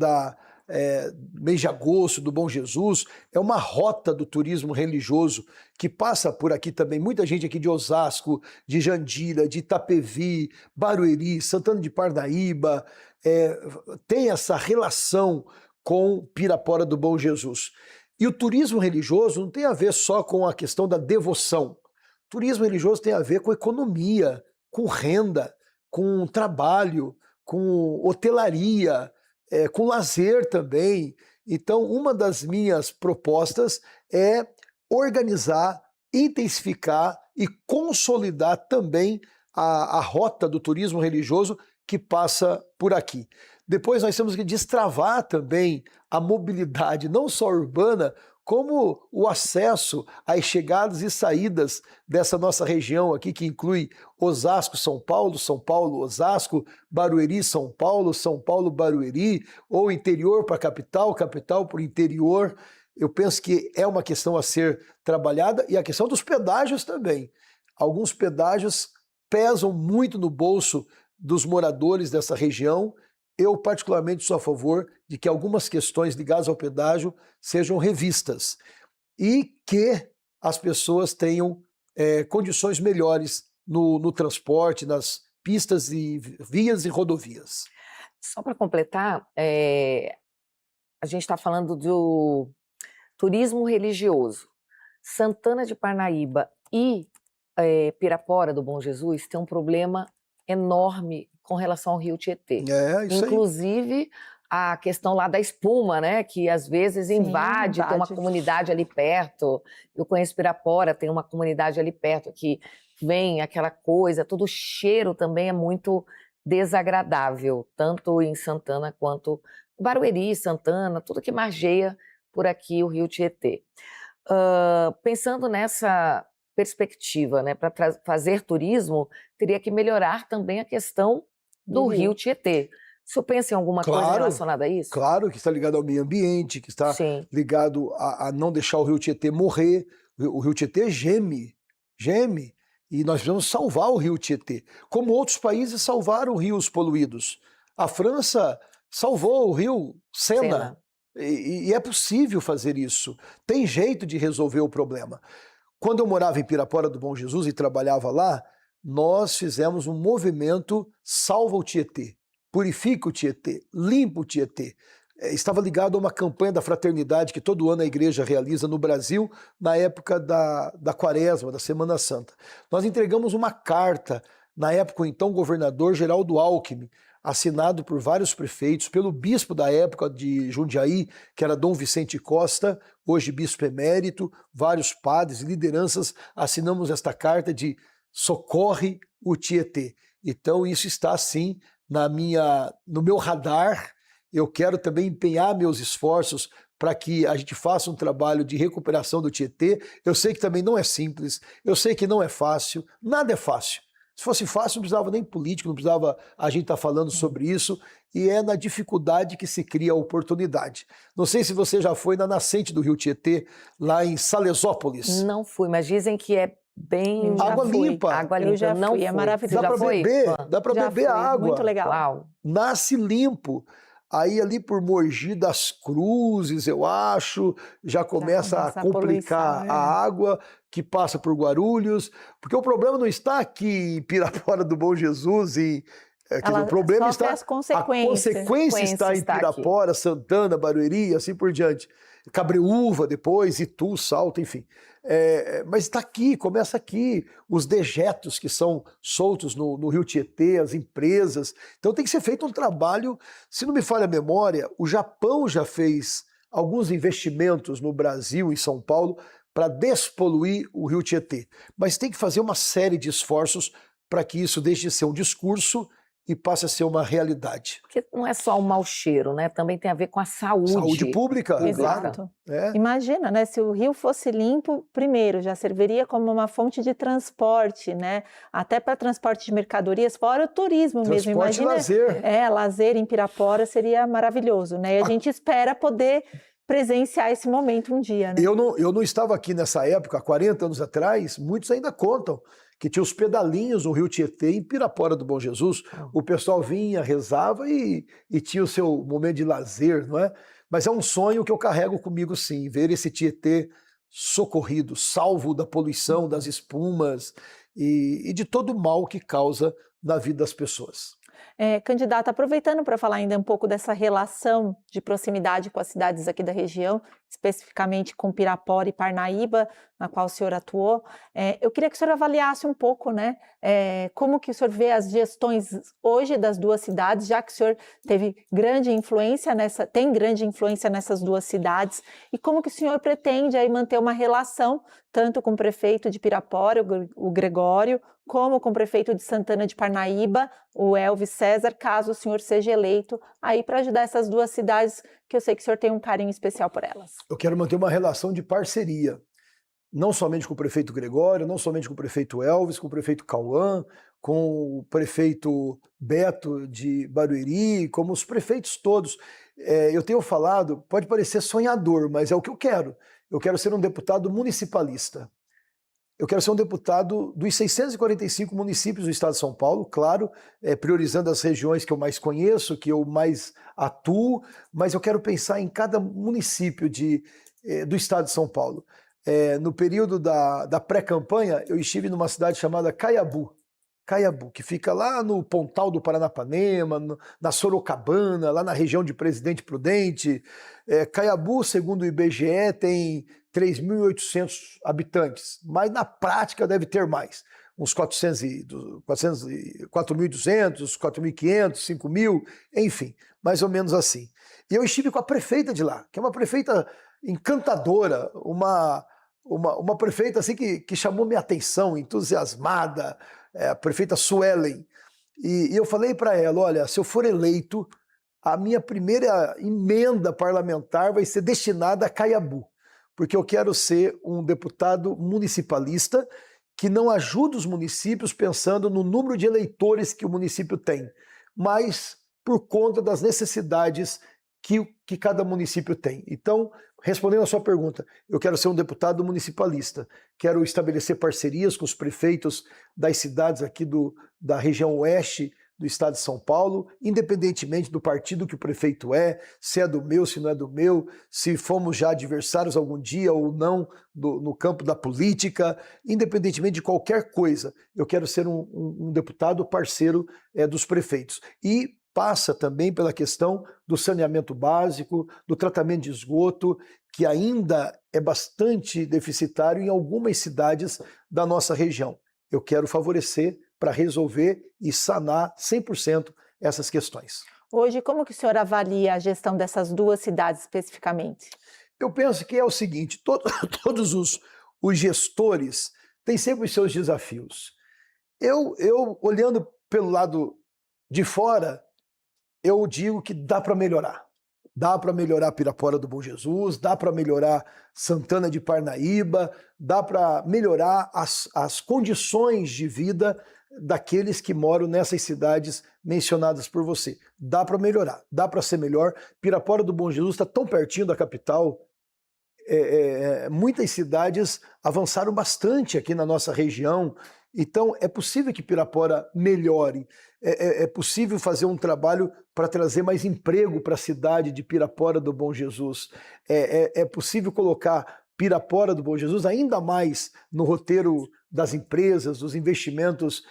mês de agosto do Bom Jesus. É uma rota do turismo religioso que passa por aqui também. Muita gente aqui de Osasco, de Jandira, de Itapevi, Barueri, Santana de Parnaíba, tem essa relação com Pirapora do Bom Jesus. E o turismo religioso não tem a ver só com a questão da devoção. O turismo religioso tem a ver com economia, com renda, com trabalho, com hotelaria, com lazer também. Então, uma das minhas propostas é organizar, intensificar e consolidar também a rota do turismo religioso que passa por aqui. Depois nós temos que destravar também a mobilidade, não só urbana, como o acesso às chegadas e saídas dessa nossa região aqui, que inclui Osasco, São Paulo, Osasco, Barueri, São Paulo, Barueri, ou interior para capital, capital para o interior. Eu penso que é uma questão a ser trabalhada, e a questão dos pedágios também. Alguns pedágios pesam muito no bolso dos moradores dessa região. Eu, particularmente, sou a favor de que algumas questões ligadas ao pedágio sejam revistas e que as pessoas tenham condições melhores no transporte, nas pistas e vias e rodovias. Só para completar, a gente está falando do turismo religioso. Santana de Parnaíba e Pirapora do Bom Jesus têm um problema enorme com relação ao Rio Tietê. Isso Inclusive, aí. A questão lá da espuma, né? Que às vezes invade, tem uma comunidade ali perto. Eu conheço Pirapora, tem uma comunidade ali perto que vem aquela coisa, todo o cheiro também é muito desagradável, tanto em Santana quanto Barueri, Santana, tudo que margeia por aqui o Rio Tietê. Pensando nessa perspectiva, né, para fazer turismo, teria que melhorar também a questão do Rio Tietê. O senhor pensa em alguma coisa relacionada a isso? Claro, que está ligado ao meio ambiente, que está ligado a não deixar o Rio Tietê morrer. O Rio Tietê geme, e nós precisamos salvar o Rio Tietê, como outros países salvaram rios poluídos. A França salvou o rio Sena. E é possível fazer isso. Tem jeito de resolver o problema. Quando eu morava em Pirapora do Bom Jesus e trabalhava lá, nós fizemos um movimento Salva o Tietê, Purifica o Tietê, Limpa o Tietê. Estava ligado a uma campanha da fraternidade que todo ano a igreja realiza no Brasil, na época da Quaresma, da Semana Santa. Nós entregamos uma carta, na época o então governador Geraldo Alckmin, assinado por vários prefeitos, pelo bispo da época de Jundiaí, que era Dom Vicente Costa, hoje bispo emérito, vários padres e lideranças assinamos esta carta de Socorre o Tietê. Então isso está sim no meu radar. Eu quero também empenhar meus esforços para que a gente faça um trabalho de recuperação do Tietê. Eu sei que também não é simples, eu sei que não é fácil, nada é fácil. Se fosse fácil, não precisava nem político, não precisava a gente estar falando sobre isso, e é na dificuldade que se cria a oportunidade. Não sei se você já foi na nascente do Rio Tietê, lá em Salesópolis. Não fui, mas dizem que é bem... Água limpa. Água limpa, eu já não fui, é maravilhoso. Dá para beber a água. Muito legal. Uau. Nasce limpo. Aí ali por Mogi das Cruzes, eu acho, já começa a complicar a água que passa por Guarulhos, porque o problema não está aqui em Pirapora do Bom Jesus, o problema está, a consequência está em Pirapora, Santana, Barueri, assim por diante. Cabreúva depois, Itu, Salto, enfim. Mas está aqui, começa aqui, os dejetos que são soltos no Rio Tietê, as empresas. Então tem que ser feito um trabalho, se não me falha a memória, o Japão já fez alguns investimentos no Brasil, em São Paulo, para despoluir o Rio Tietê. Mas tem que fazer uma série de esforços para que isso deixe de ser um discurso e passe a ser uma realidade. Porque não é só o mau cheiro, né? Também tem a ver com a saúde. Saúde pública, claro. Exato. Imagina, né? Se o rio fosse limpo, primeiro, já serviria como uma fonte de transporte, né? Até para transporte de mercadorias, fora o turismo mesmo. Transporte e lazer. Lazer em Pirapora seria maravilhoso, né? E a gente espera poder presenciar esse momento um dia, né? Eu não estava aqui nessa época, há 40 anos atrás, muitos ainda contam que tinha os pedalinhos no Rio Tietê, em Pirapora do Bom Jesus. O pessoal vinha, rezava e tinha o seu momento de lazer, não é? Mas é um sonho que eu carrego comigo, sim, ver esse Tietê socorrido, salvo da poluição, das espumas e de todo o mal que causa na vida das pessoas. Candidata, aproveitando para falar ainda um pouco dessa relação de proximidade com as cidades aqui da região, especificamente com Pirapora e Parnaíba, na qual o senhor atuou, eu queria que o senhor avaliasse um pouco, né, como que o senhor vê as gestões hoje das duas cidades, já que o senhor tem grande influência nessas duas cidades, e como que o senhor pretende aí manter uma relação tanto com o prefeito de Pirapora, o Gregório, como com o prefeito de Santana de Parnaíba, o Elvis César, caso o senhor seja eleito, aí para ajudar essas duas cidades, que eu sei que o senhor tem um carinho especial por elas. Eu quero manter uma relação de parceria, não somente com o prefeito Gregório, não somente com o prefeito Elvis, com o prefeito Cauã, com o prefeito Beto de Barueri, como os prefeitos todos. Eu tenho falado, pode parecer sonhador, mas é o que eu quero. Eu quero ser um deputado municipalista. Eu quero ser um deputado dos 645 municípios do estado de São Paulo, claro, priorizando as regiões que eu mais conheço, que eu mais atuo, mas eu quero pensar em cada município do estado de São Paulo. No período da pré-campanha, eu estive numa cidade chamada Caiabu, que fica lá no Pontal do Paranapanema, na Sorocabana, lá na região de Presidente Prudente. Caiabu, segundo o IBGE, tem 3.800 habitantes, mas na prática deve ter mais, uns 4.200, 4.500, 5.000, enfim, mais ou menos assim. E eu estive com a prefeita de lá, que é uma prefeita encantadora, uma prefeita assim que chamou minha atenção, entusiasmada, a prefeita Suelen. E eu falei para ela, olha, se eu for eleito, a minha primeira emenda parlamentar vai ser destinada a Caiabu, porque eu quero ser um deputado municipalista que não ajuda os municípios pensando no número de eleitores que o município tem, mas por conta das necessidades que cada município tem. Então, respondendo a sua pergunta, eu quero ser um deputado municipalista, quero estabelecer parcerias com os prefeitos das cidades aqui da região oeste do estado de São Paulo, independentemente do partido que o prefeito se é do meu, se não é do meu, se fomos já adversários algum dia ou não no campo da política, independentemente de qualquer coisa, eu quero ser um deputado parceiro dos prefeitos. E passa também pela questão do saneamento básico, do tratamento de esgoto, que ainda é bastante deficitário em algumas cidades da nossa região. Eu quero favorecer para resolver e sanar 100% essas questões. Hoje, como que o senhor avalia a gestão dessas duas cidades especificamente? Eu penso que é o seguinte, todos os gestores têm sempre os seus desafios. Eu olhando pelo lado de fora, eu digo que dá para melhorar. Dá para melhorar Pirapora do Bom Jesus, dá para melhorar Santana de Parnaíba, dá para melhorar as condições de vida daqueles que moram nessas cidades mencionadas por você. Dá para melhorar, dá para ser melhor. Pirapora do Bom Jesus está tão pertinho da capital, muitas cidades avançaram bastante aqui na nossa região, então é possível que Pirapora melhore, é possível fazer um trabalho para trazer mais emprego para a cidade de Pirapora do Bom Jesus, é possível colocar Pirapora do Bom Jesus ainda mais no roteiro das empresas, dos investimentos,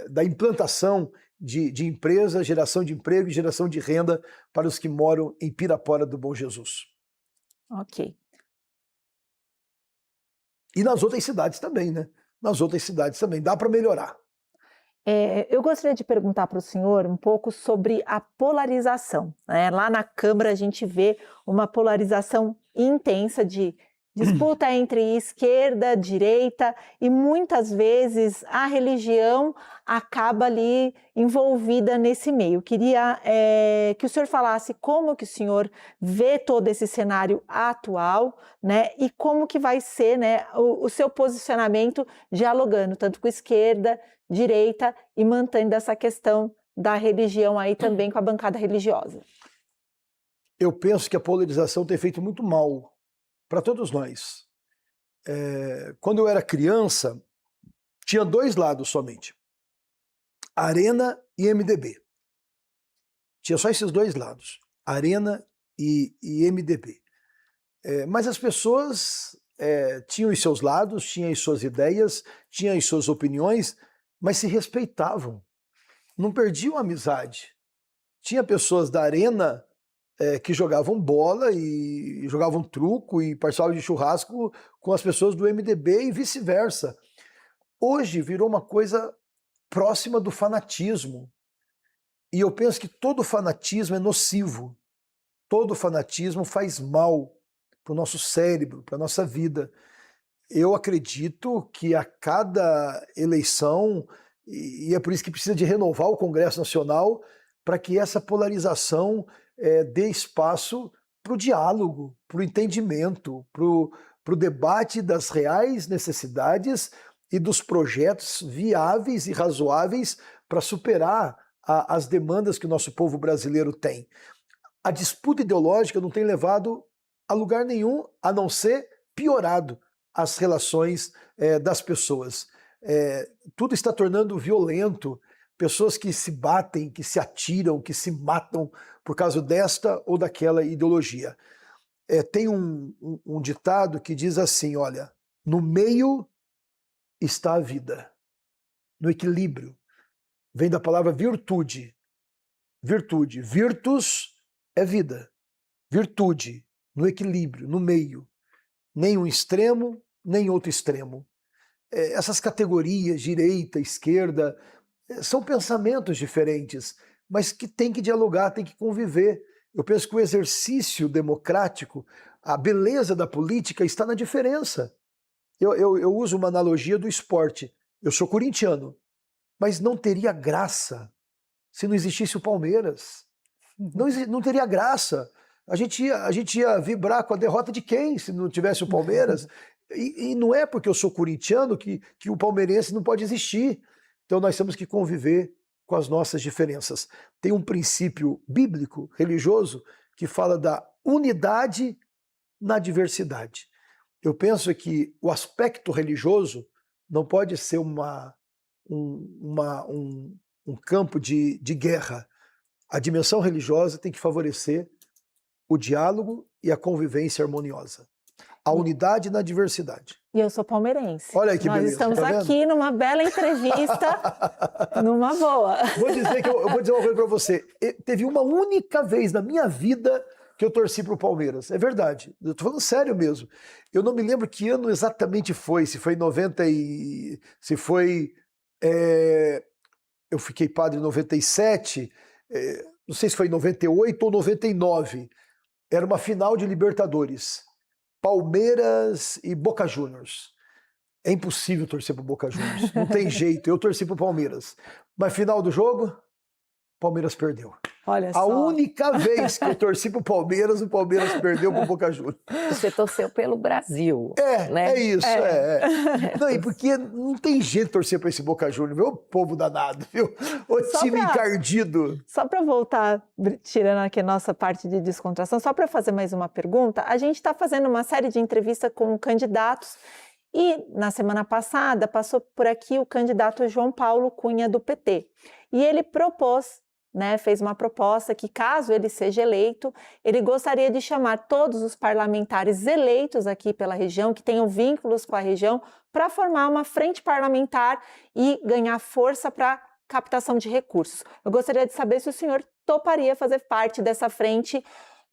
da implantação de empresas, geração de emprego e geração de renda para os que moram em Pirapora do Bom Jesus. Ok. E nas outras cidades também, né? Nas outras cidades também, dá para melhorar. Eu gostaria de perguntar para o senhor um pouco sobre a polarização, né? Lá na Câmara a gente vê uma polarização intensa de Disputa entre esquerda, direita, e muitas vezes a religião acaba ali envolvida nesse meio. Queria que o senhor falasse como que o senhor vê todo esse cenário atual, né, e como que vai ser, né, o seu posicionamento dialogando tanto com esquerda, direita e mantendo essa questão da religião aí também com a bancada religiosa. Eu penso que a polarização tem feito muito mal para todos nós. Quando eu era criança, tinha dois lados somente: Arena e MDB. Tinha só esses dois lados, Arena e MDB. Mas as pessoas tinham os seus lados, tinham as suas ideias, tinham as suas opiniões, mas se respeitavam, não perdiam a amizade. Tinha pessoas da Arena que jogavam bola e jogavam truco e participavam de churrasco com as pessoas do MDB e vice-versa. Hoje virou uma coisa próxima do fanatismo. E eu penso que todo fanatismo é nocivo. Todo fanatismo faz mal para o nosso cérebro, para a nossa vida. Eu acredito que a cada eleição, e é por isso que precisa de renovar o Congresso Nacional, para que essa polarização dê espaço para o diálogo, para o entendimento, para o debate das reais necessidades e dos projetos viáveis e razoáveis para superar as demandas que o nosso povo brasileiro tem. A disputa ideológica não tem levado a lugar nenhum, a não ser piorado as relações das pessoas. Tudo está tornando violento, pessoas que se batem, que se atiram, que se matam por causa desta ou daquela ideologia. Tem um ditado que diz assim, olha, no meio está a vida, no equilíbrio. Vem da palavra virtude. Virtude. Virtus é vida. Virtude, no equilíbrio, no meio. Nem um extremo, nem outro extremo. Essas categorias, direita, esquerda, são pensamentos diferentes, mas que tem que dialogar, tem que conviver. Eu penso que o exercício democrático, a beleza da política está na diferença. Eu uso uma analogia do esporte. Eu sou corintiano, mas não teria graça se não existisse o Palmeiras. Não teria graça. A gente ia vibrar com a derrota de quem se não tivesse o Palmeiras? E não é porque eu sou corintiano que o palmeirense não pode existir. Então nós temos que conviver com as nossas diferenças. Tem um princípio bíblico, religioso, que fala da unidade na diversidade. Eu penso que o aspecto religioso não pode ser um campo de guerra. A dimensão religiosa tem que favorecer o diálogo e a convivência harmoniosa. A unidade na diversidade. E eu sou palmeirense. Olha aí que beleza. Nós estamos tá aqui numa bela entrevista, numa boa. Eu vou dizer uma coisa para você. Teve uma única vez na minha vida que eu torci pro Palmeiras. É verdade. Eu tô falando sério mesmo. Eu não me lembro que ano exatamente foi. Se foi em 90 e... Se foi... Eu fiquei padre em 97. Não sei se foi em 98 ou 99. Era uma final de Libertadores. Palmeiras e Boca Juniors. É impossível torcer pro Boca Juniors. Não tem jeito. Eu torci pro Palmeiras. Mas final do jogo, Palmeiras perdeu. Olha A única vez que eu torci pro Palmeiras, o Palmeiras perdeu pro Boca Juniors. Você torceu pelo Brasil. né? É isso. Não, e porque não tem jeito de torcer para esse Boca Juniors, viu? O povo danado, viu? O time encardido. Só para voltar, tirando aqui a nossa parte de descontração, só para fazer mais uma pergunta, a gente está fazendo uma série de entrevistas com candidatos e na semana passada passou por aqui o candidato João Paulo Cunha do PT e ele propôs, fez uma proposta que, caso ele seja eleito, ele gostaria de chamar todos os parlamentares eleitos aqui pela região, que tenham vínculos com a região, para formar uma frente parlamentar e ganhar força para captação de recursos. Eu gostaria de saber se o senhor toparia fazer parte dessa frente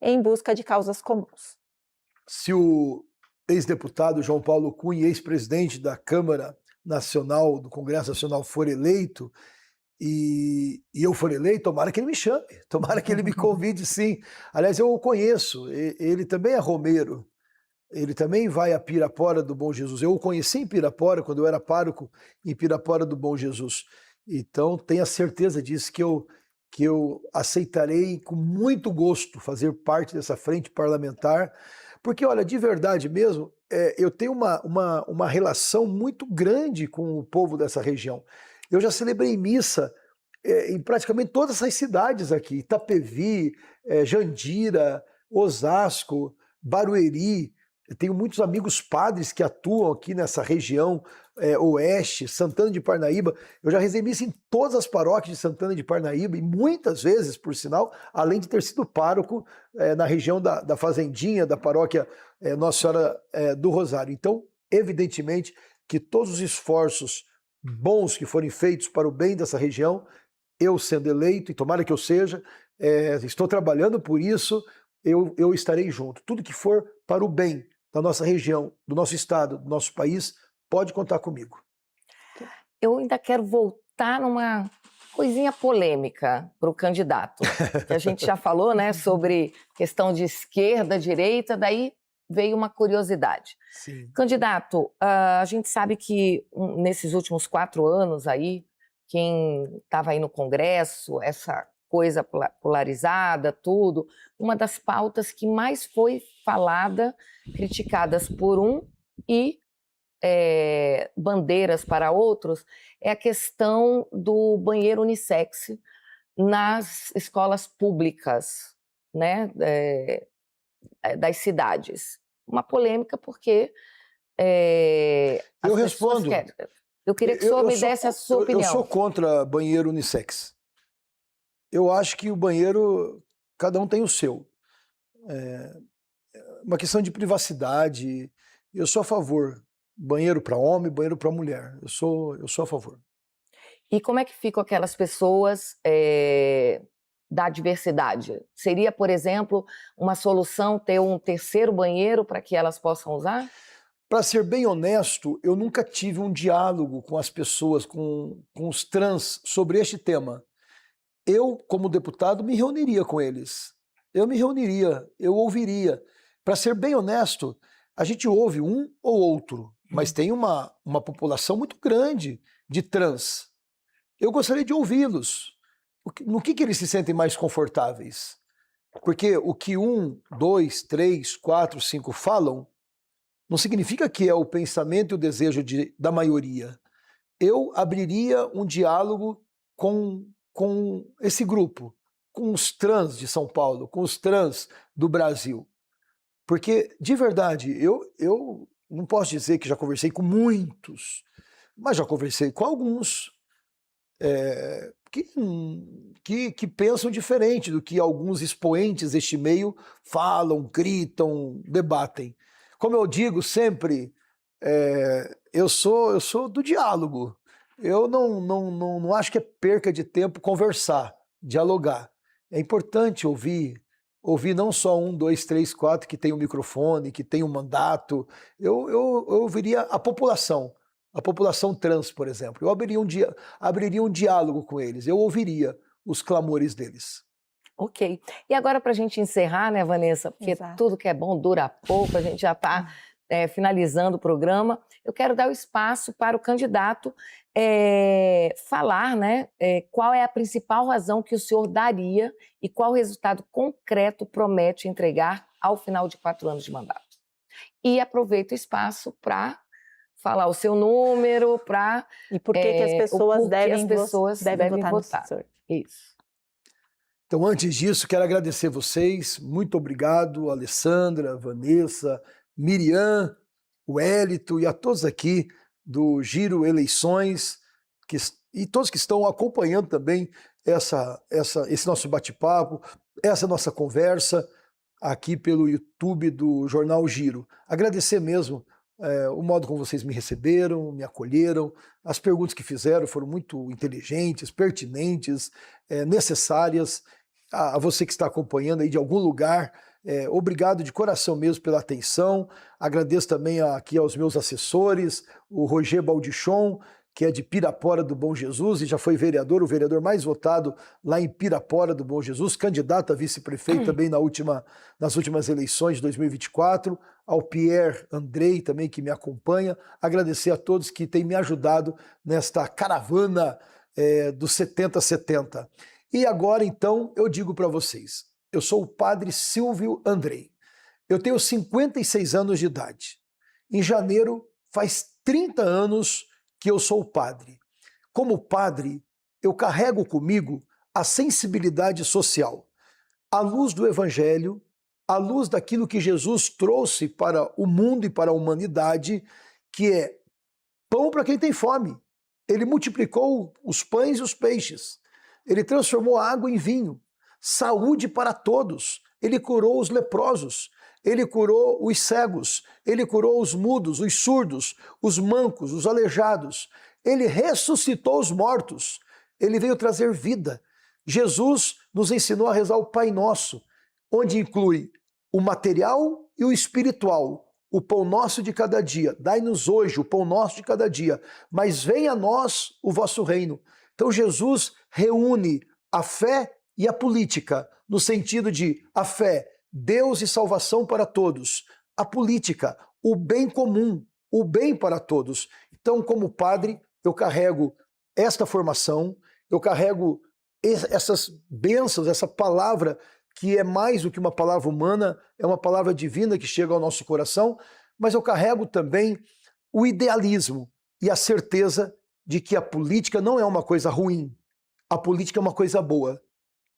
em busca de causas comuns. Se o ex-deputado João Paulo Cunha, ex-presidente da Câmara Nacional, do Congresso Nacional, for eleito, e eu for eleito, tomara que ele me chame, tomara que ele me convide, sim. Aliás, eu o conheço, ele também é romeiro, ele também vai a Pirapora do Bom Jesus. Eu o conheci em Pirapora, quando eu era pároco em Pirapora do Bom Jesus. Então, tenha certeza disso, que eu aceitarei com muito gosto fazer parte dessa frente parlamentar, porque, olha, de verdade mesmo, eu tenho uma relação muito grande com o povo dessa região. Eu já celebrei missa em praticamente todas essas cidades aqui, Itapevi, Jandira, Osasco, Barueri. Eu tenho muitos amigos padres que atuam aqui nessa região oeste, Santana de Parnaíba. Eu já rezei missa em todas as paróquias de Santana de Parnaíba, e muitas vezes, por sinal, além de ter sido pároco na região da Fazendinha, da paróquia Nossa Senhora do Rosário. Então, evidentemente, que todos os esforços bons que forem feitos para o bem dessa região, eu sendo eleito, e tomara que eu seja, estou trabalhando por isso, eu estarei junto. Tudo que for para o bem da nossa região, do nosso estado, do nosso país, pode contar comigo. Eu ainda quero voltar numa coisinha polêmica para o candidato, que a gente já falou, né, sobre questão de esquerda, direita, daí veio uma curiosidade. Sim. Candidato, a gente sabe que nesses últimos 4 anos aí, quem estava aí no Congresso, essa coisa polarizada, tudo, uma das pautas que mais foi falada, criticadas por um e bandeiras para outros, é a questão do banheiro unissex nas escolas públicas, né, das cidades. Uma polêmica porque eu respondo. Eu queria que o senhor me desse a sua opinião. Eu sou contra banheiro unissex. Eu acho que o banheiro, cada um tem o seu. Uma questão de privacidade. Eu sou a favor. Banheiro para homem, banheiro para mulher. Eu sou a favor. E como é que ficam aquelas pessoas da diversidade? Seria, por exemplo, uma solução ter um terceiro banheiro para que elas possam usar? Para ser bem honesto, eu nunca tive um diálogo com as pessoas, com os trans, sobre este tema. Eu, como deputado, me reuniria com eles. Eu ouviria. Para ser bem honesto, a gente ouve um ou outro, mas tem uma população muito grande de trans. Eu gostaria de ouvi-los. No que eles se sentem mais confortáveis? Porque o que 1, 2, 3, 4, 5 falam não significa que é o pensamento e o desejo da maioria. Eu abriria um diálogo com esse grupo, com os trans de São Paulo, com os trans do Brasil. Porque, de verdade, eu não posso dizer que já conversei com muitos, mas já conversei com alguns que pensam diferente do que alguns expoentes deste meio falam, gritam, debatem. Como eu digo sempre, eu sou do diálogo. Eu não acho que é perca de tempo conversar, dialogar. É importante ouvir não só 1, 2, 3, 4 que tem um microfone, que tem um mandato. Eu ouviria a população trans, por exemplo. Eu abriria um diálogo com eles, eu ouviria os clamores deles. Ok. E agora, para a gente encerrar, né, Vanessa, porque Exato. tudo que é bom dura pouco, a gente já está finalizando o programa, eu quero dar o espaço para o candidato falar, né, qual é a principal razão que o senhor daria e qual resultado concreto promete entregar ao final de 4 anos de mandato. E aproveito o espaço para falar o seu número, para... E por que as pessoas devem votar. Isso. Então, antes disso, quero agradecer vocês. Muito obrigado, Alessandra, Vanessa, Miriam, Wellington e a todos aqui do Giro Eleições e todos que estão acompanhando também esse nosso bate-papo, essa nossa conversa aqui pelo YouTube do Jornal Giro. Agradecer mesmo o modo como vocês me receberam, me acolheram, as perguntas que fizeram foram muito inteligentes, pertinentes, necessárias. A você que está acompanhando aí de algum lugar, obrigado de coração mesmo pela atenção. Agradeço também aqui aos meus assessores, o Roger Baldichon, que é de Pirapora do Bom Jesus, e já foi vereador, o vereador mais votado lá em Pirapora do Bom Jesus, candidato a vice-prefeito também nas últimas eleições de 2024, ao Pierre Andrei também, que me acompanha, agradecer a todos que têm me ajudado nesta caravana do 70-70. E agora, então, eu digo para vocês, eu sou o padre Silvio Andrei, eu tenho 56 anos de idade, em janeiro faz 30 anos que eu sou padre. Como padre, eu carrego comigo a sensibilidade social, à luz do Evangelho, à luz daquilo que Jesus trouxe para o mundo e para a humanidade, que é pão para quem tem fome. Ele multiplicou os pães e os peixes. Ele transformou a água em vinho. Saúde para todos. Ele curou os leprosos. Ele curou os cegos, ele curou os mudos, os surdos, os mancos, os aleijados. Ele ressuscitou os mortos. Ele veio trazer vida. Jesus nos ensinou a rezar o Pai Nosso, onde inclui o material e o espiritual. O pão nosso de cada dia. Dai-nos hoje o pão nosso de cada dia. Mas venha a nós o vosso reino. Então Jesus reúne a fé e a política, no sentido de a fé, Deus e salvação para todos. A política, o bem comum, o bem para todos. Então, como padre, eu carrego esta formação, eu carrego essas bênçãos, essa palavra que é mais do que uma palavra humana, é uma palavra divina que chega ao nosso coração, mas eu carrego também o idealismo e a certeza de que a política não é uma coisa ruim, a política é uma coisa boa.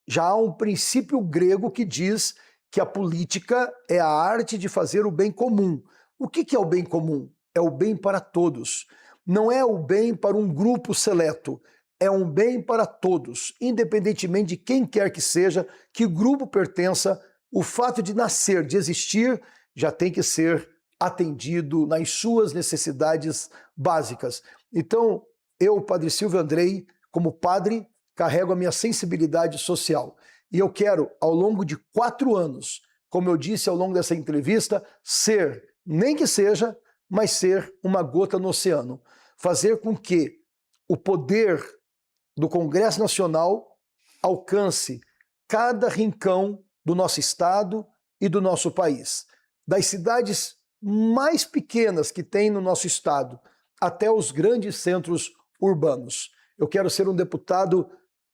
Já há um princípio grego que diz que a política é a arte de fazer o bem comum. O que é o bem comum? É o bem para todos. Não é o bem para um grupo seleto, é um bem para todos, independentemente de quem quer que seja, que grupo pertença, o fato de nascer, de existir, já tem que ser atendido nas suas necessidades básicas. Então, eu, Padre Silvio Andrei, como padre, carrego a minha sensibilidade social. E eu quero, ao longo de 4 anos, como eu disse ao longo dessa entrevista, ser, nem que seja, mas ser uma gota no oceano. Fazer com que o poder do Congresso Nacional alcance cada rincão do nosso estado e do nosso país. Das cidades mais pequenas que tem no nosso estado até os grandes centros urbanos. Eu quero ser um deputado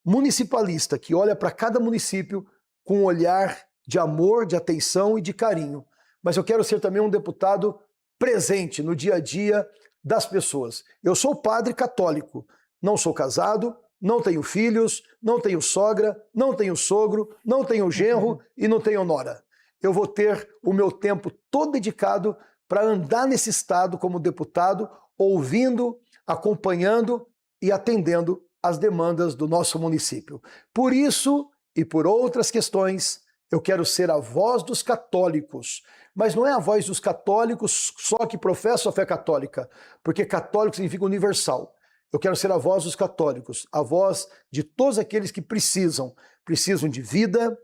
municipalista que olha para cada município com um olhar de amor, de atenção e de carinho. Mas eu quero ser também um deputado presente no dia a dia das pessoas. Eu sou padre católico, não sou casado, não tenho filhos, não tenho sogra, não tenho sogro, não tenho genro e não tenho nora. Eu vou ter o meu tempo todo dedicado para andar nesse estado como deputado, ouvindo, acompanhando e atendendo as demandas do nosso município. Por isso e por outras questões, eu quero ser a voz dos católicos, mas não é a voz dos católicos só que professam a fé católica, porque católico significa universal. Eu quero ser a voz dos católicos, a voz de todos aqueles que precisam de vida,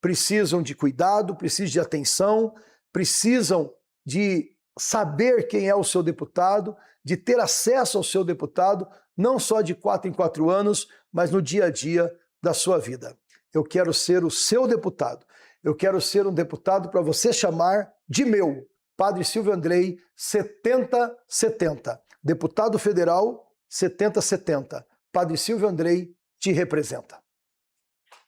precisam de cuidado, precisam de atenção, precisam de saber quem é o seu deputado, de ter acesso ao seu deputado, não só de 4 em 4 anos, mas no dia a dia da sua vida. Eu quero ser o seu deputado. Eu quero ser um deputado para você chamar de meu, Padre Silvio Andrei, 7070. Deputado federal, 7070. Padre Silvio Andrei te representa.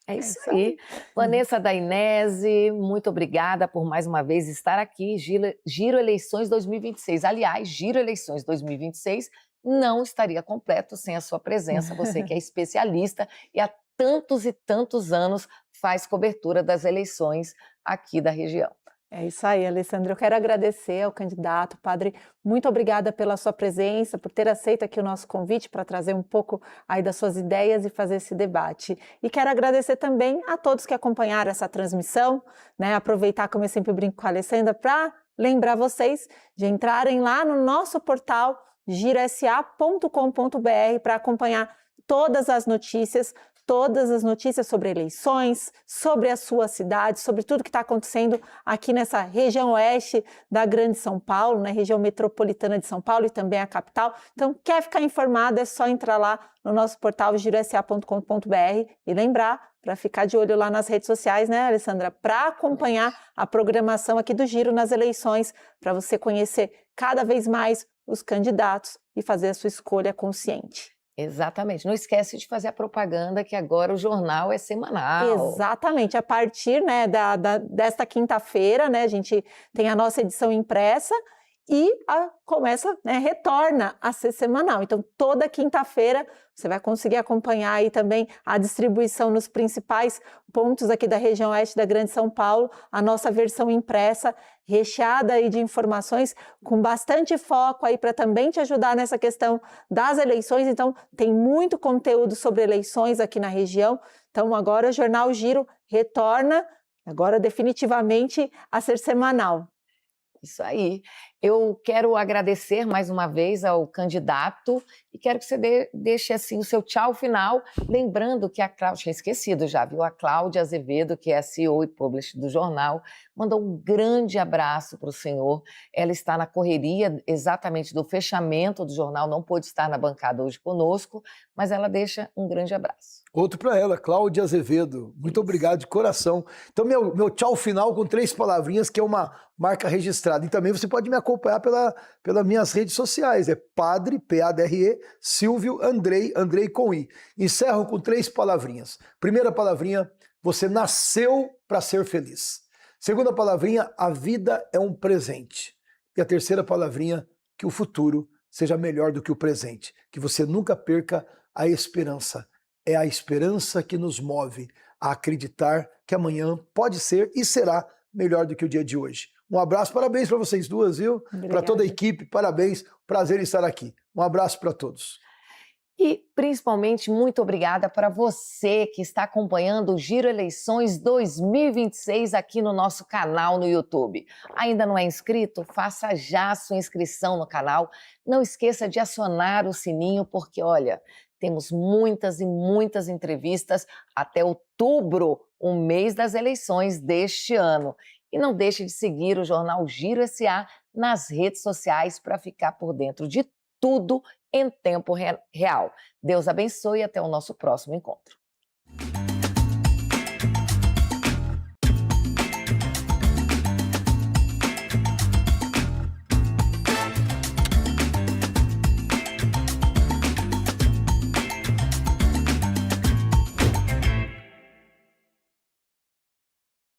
É isso aí. Vanessa Dainese, muito obrigada por mais uma vez estar aqui. Giro Eleições 2026. Aliás, Giro Eleições 2026 não estaria completo sem a sua presença. Você que é especialista e há tantos e tantos anos faz cobertura das eleições aqui da região. É isso aí, Alessandra. Eu quero agradecer ao candidato. Padre, muito obrigada pela sua presença, por ter aceito aqui o nosso convite para trazer um pouco aí das suas ideias e fazer esse debate. E quero agradecer também a todos que acompanharam essa transmissão, né? Aproveitar, como eu sempre brinco com a Alessandra, para lembrar vocês de entrarem lá no nosso portal girosa.com.br para acompanhar todas as notícias, todas as notícias sobre eleições, sobre a sua cidade, sobre tudo que está acontecendo aqui nessa região oeste da Grande São Paulo, né, região metropolitana de São Paulo e também a capital. Então, quer ficar informado, é só entrar lá no nosso portal girosa.com.br e lembrar para ficar de olho lá nas redes sociais, né, Alessandra? Para acompanhar a programação aqui do Giro nas eleições, para você conhecer cada vez mais os candidatos e fazer a sua escolha consciente. Exatamente. Não esquece de fazer a propaganda que agora o jornal é semanal. Exatamente. A partir, né, desta quinta-feira, né, a gente tem a nossa edição impressa e começa, né, retorna a ser semanal. Então, toda quinta-feira você vai conseguir acompanhar aí também a distribuição nos principais pontos aqui da região oeste da Grande São Paulo, a nossa versão impressa, recheada aí de informações, com bastante foco aí para também te ajudar nessa questão das eleições. Então, tem muito conteúdo sobre eleições aqui na região. Então, agora o Jornal Giro retorna, agora definitivamente a ser semanal. Isso aí. Eu quero agradecer mais uma vez ao candidato e quero que você deixe assim o seu tchau final, lembrando que a Cláudia, tinha esquecido já, viu? A Cláudia Azevedo, que é a CEO e publisher do jornal, mandou um grande abraço para o senhor. Ela está na correria exatamente do fechamento do jornal, não pôde estar na bancada hoje conosco, mas ela deixa um grande abraço. Outro para ela, Cláudia Azevedo. Muito obrigado de coração. Então, meu tchau final com 3 palavrinhas, que é uma marca registrada. E também você pode me acompanhar pelas minhas redes sociais. É Padre, P-A-D-R-E, Silvio Andrei, Andrei com I. Encerro com 3 palavrinhas. Primeira palavrinha, você nasceu para ser feliz. Segunda palavrinha, a vida é um presente. E a terceira palavrinha, que o futuro seja melhor do que o presente. Que você nunca perca a esperança. É a esperança que nos move a acreditar que amanhã pode ser e será melhor do que o dia de hoje. Um abraço, parabéns para vocês duas, viu? Para toda a equipe, parabéns, prazer em estar aqui. Um abraço para todos. E, principalmente, muito obrigada para você que está acompanhando o Giro Eleições 2026 aqui no nosso canal no YouTube. Ainda não é inscrito? Faça já a sua inscrição no canal. Não esqueça de acionar o sininho, porque, olha, temos muitas e muitas entrevistas até outubro, o mês das eleições deste ano. E não deixe de seguir o jornal Giro SA nas redes sociais para ficar por dentro de tudo em tempo real. Deus abençoe e até o nosso próximo encontro.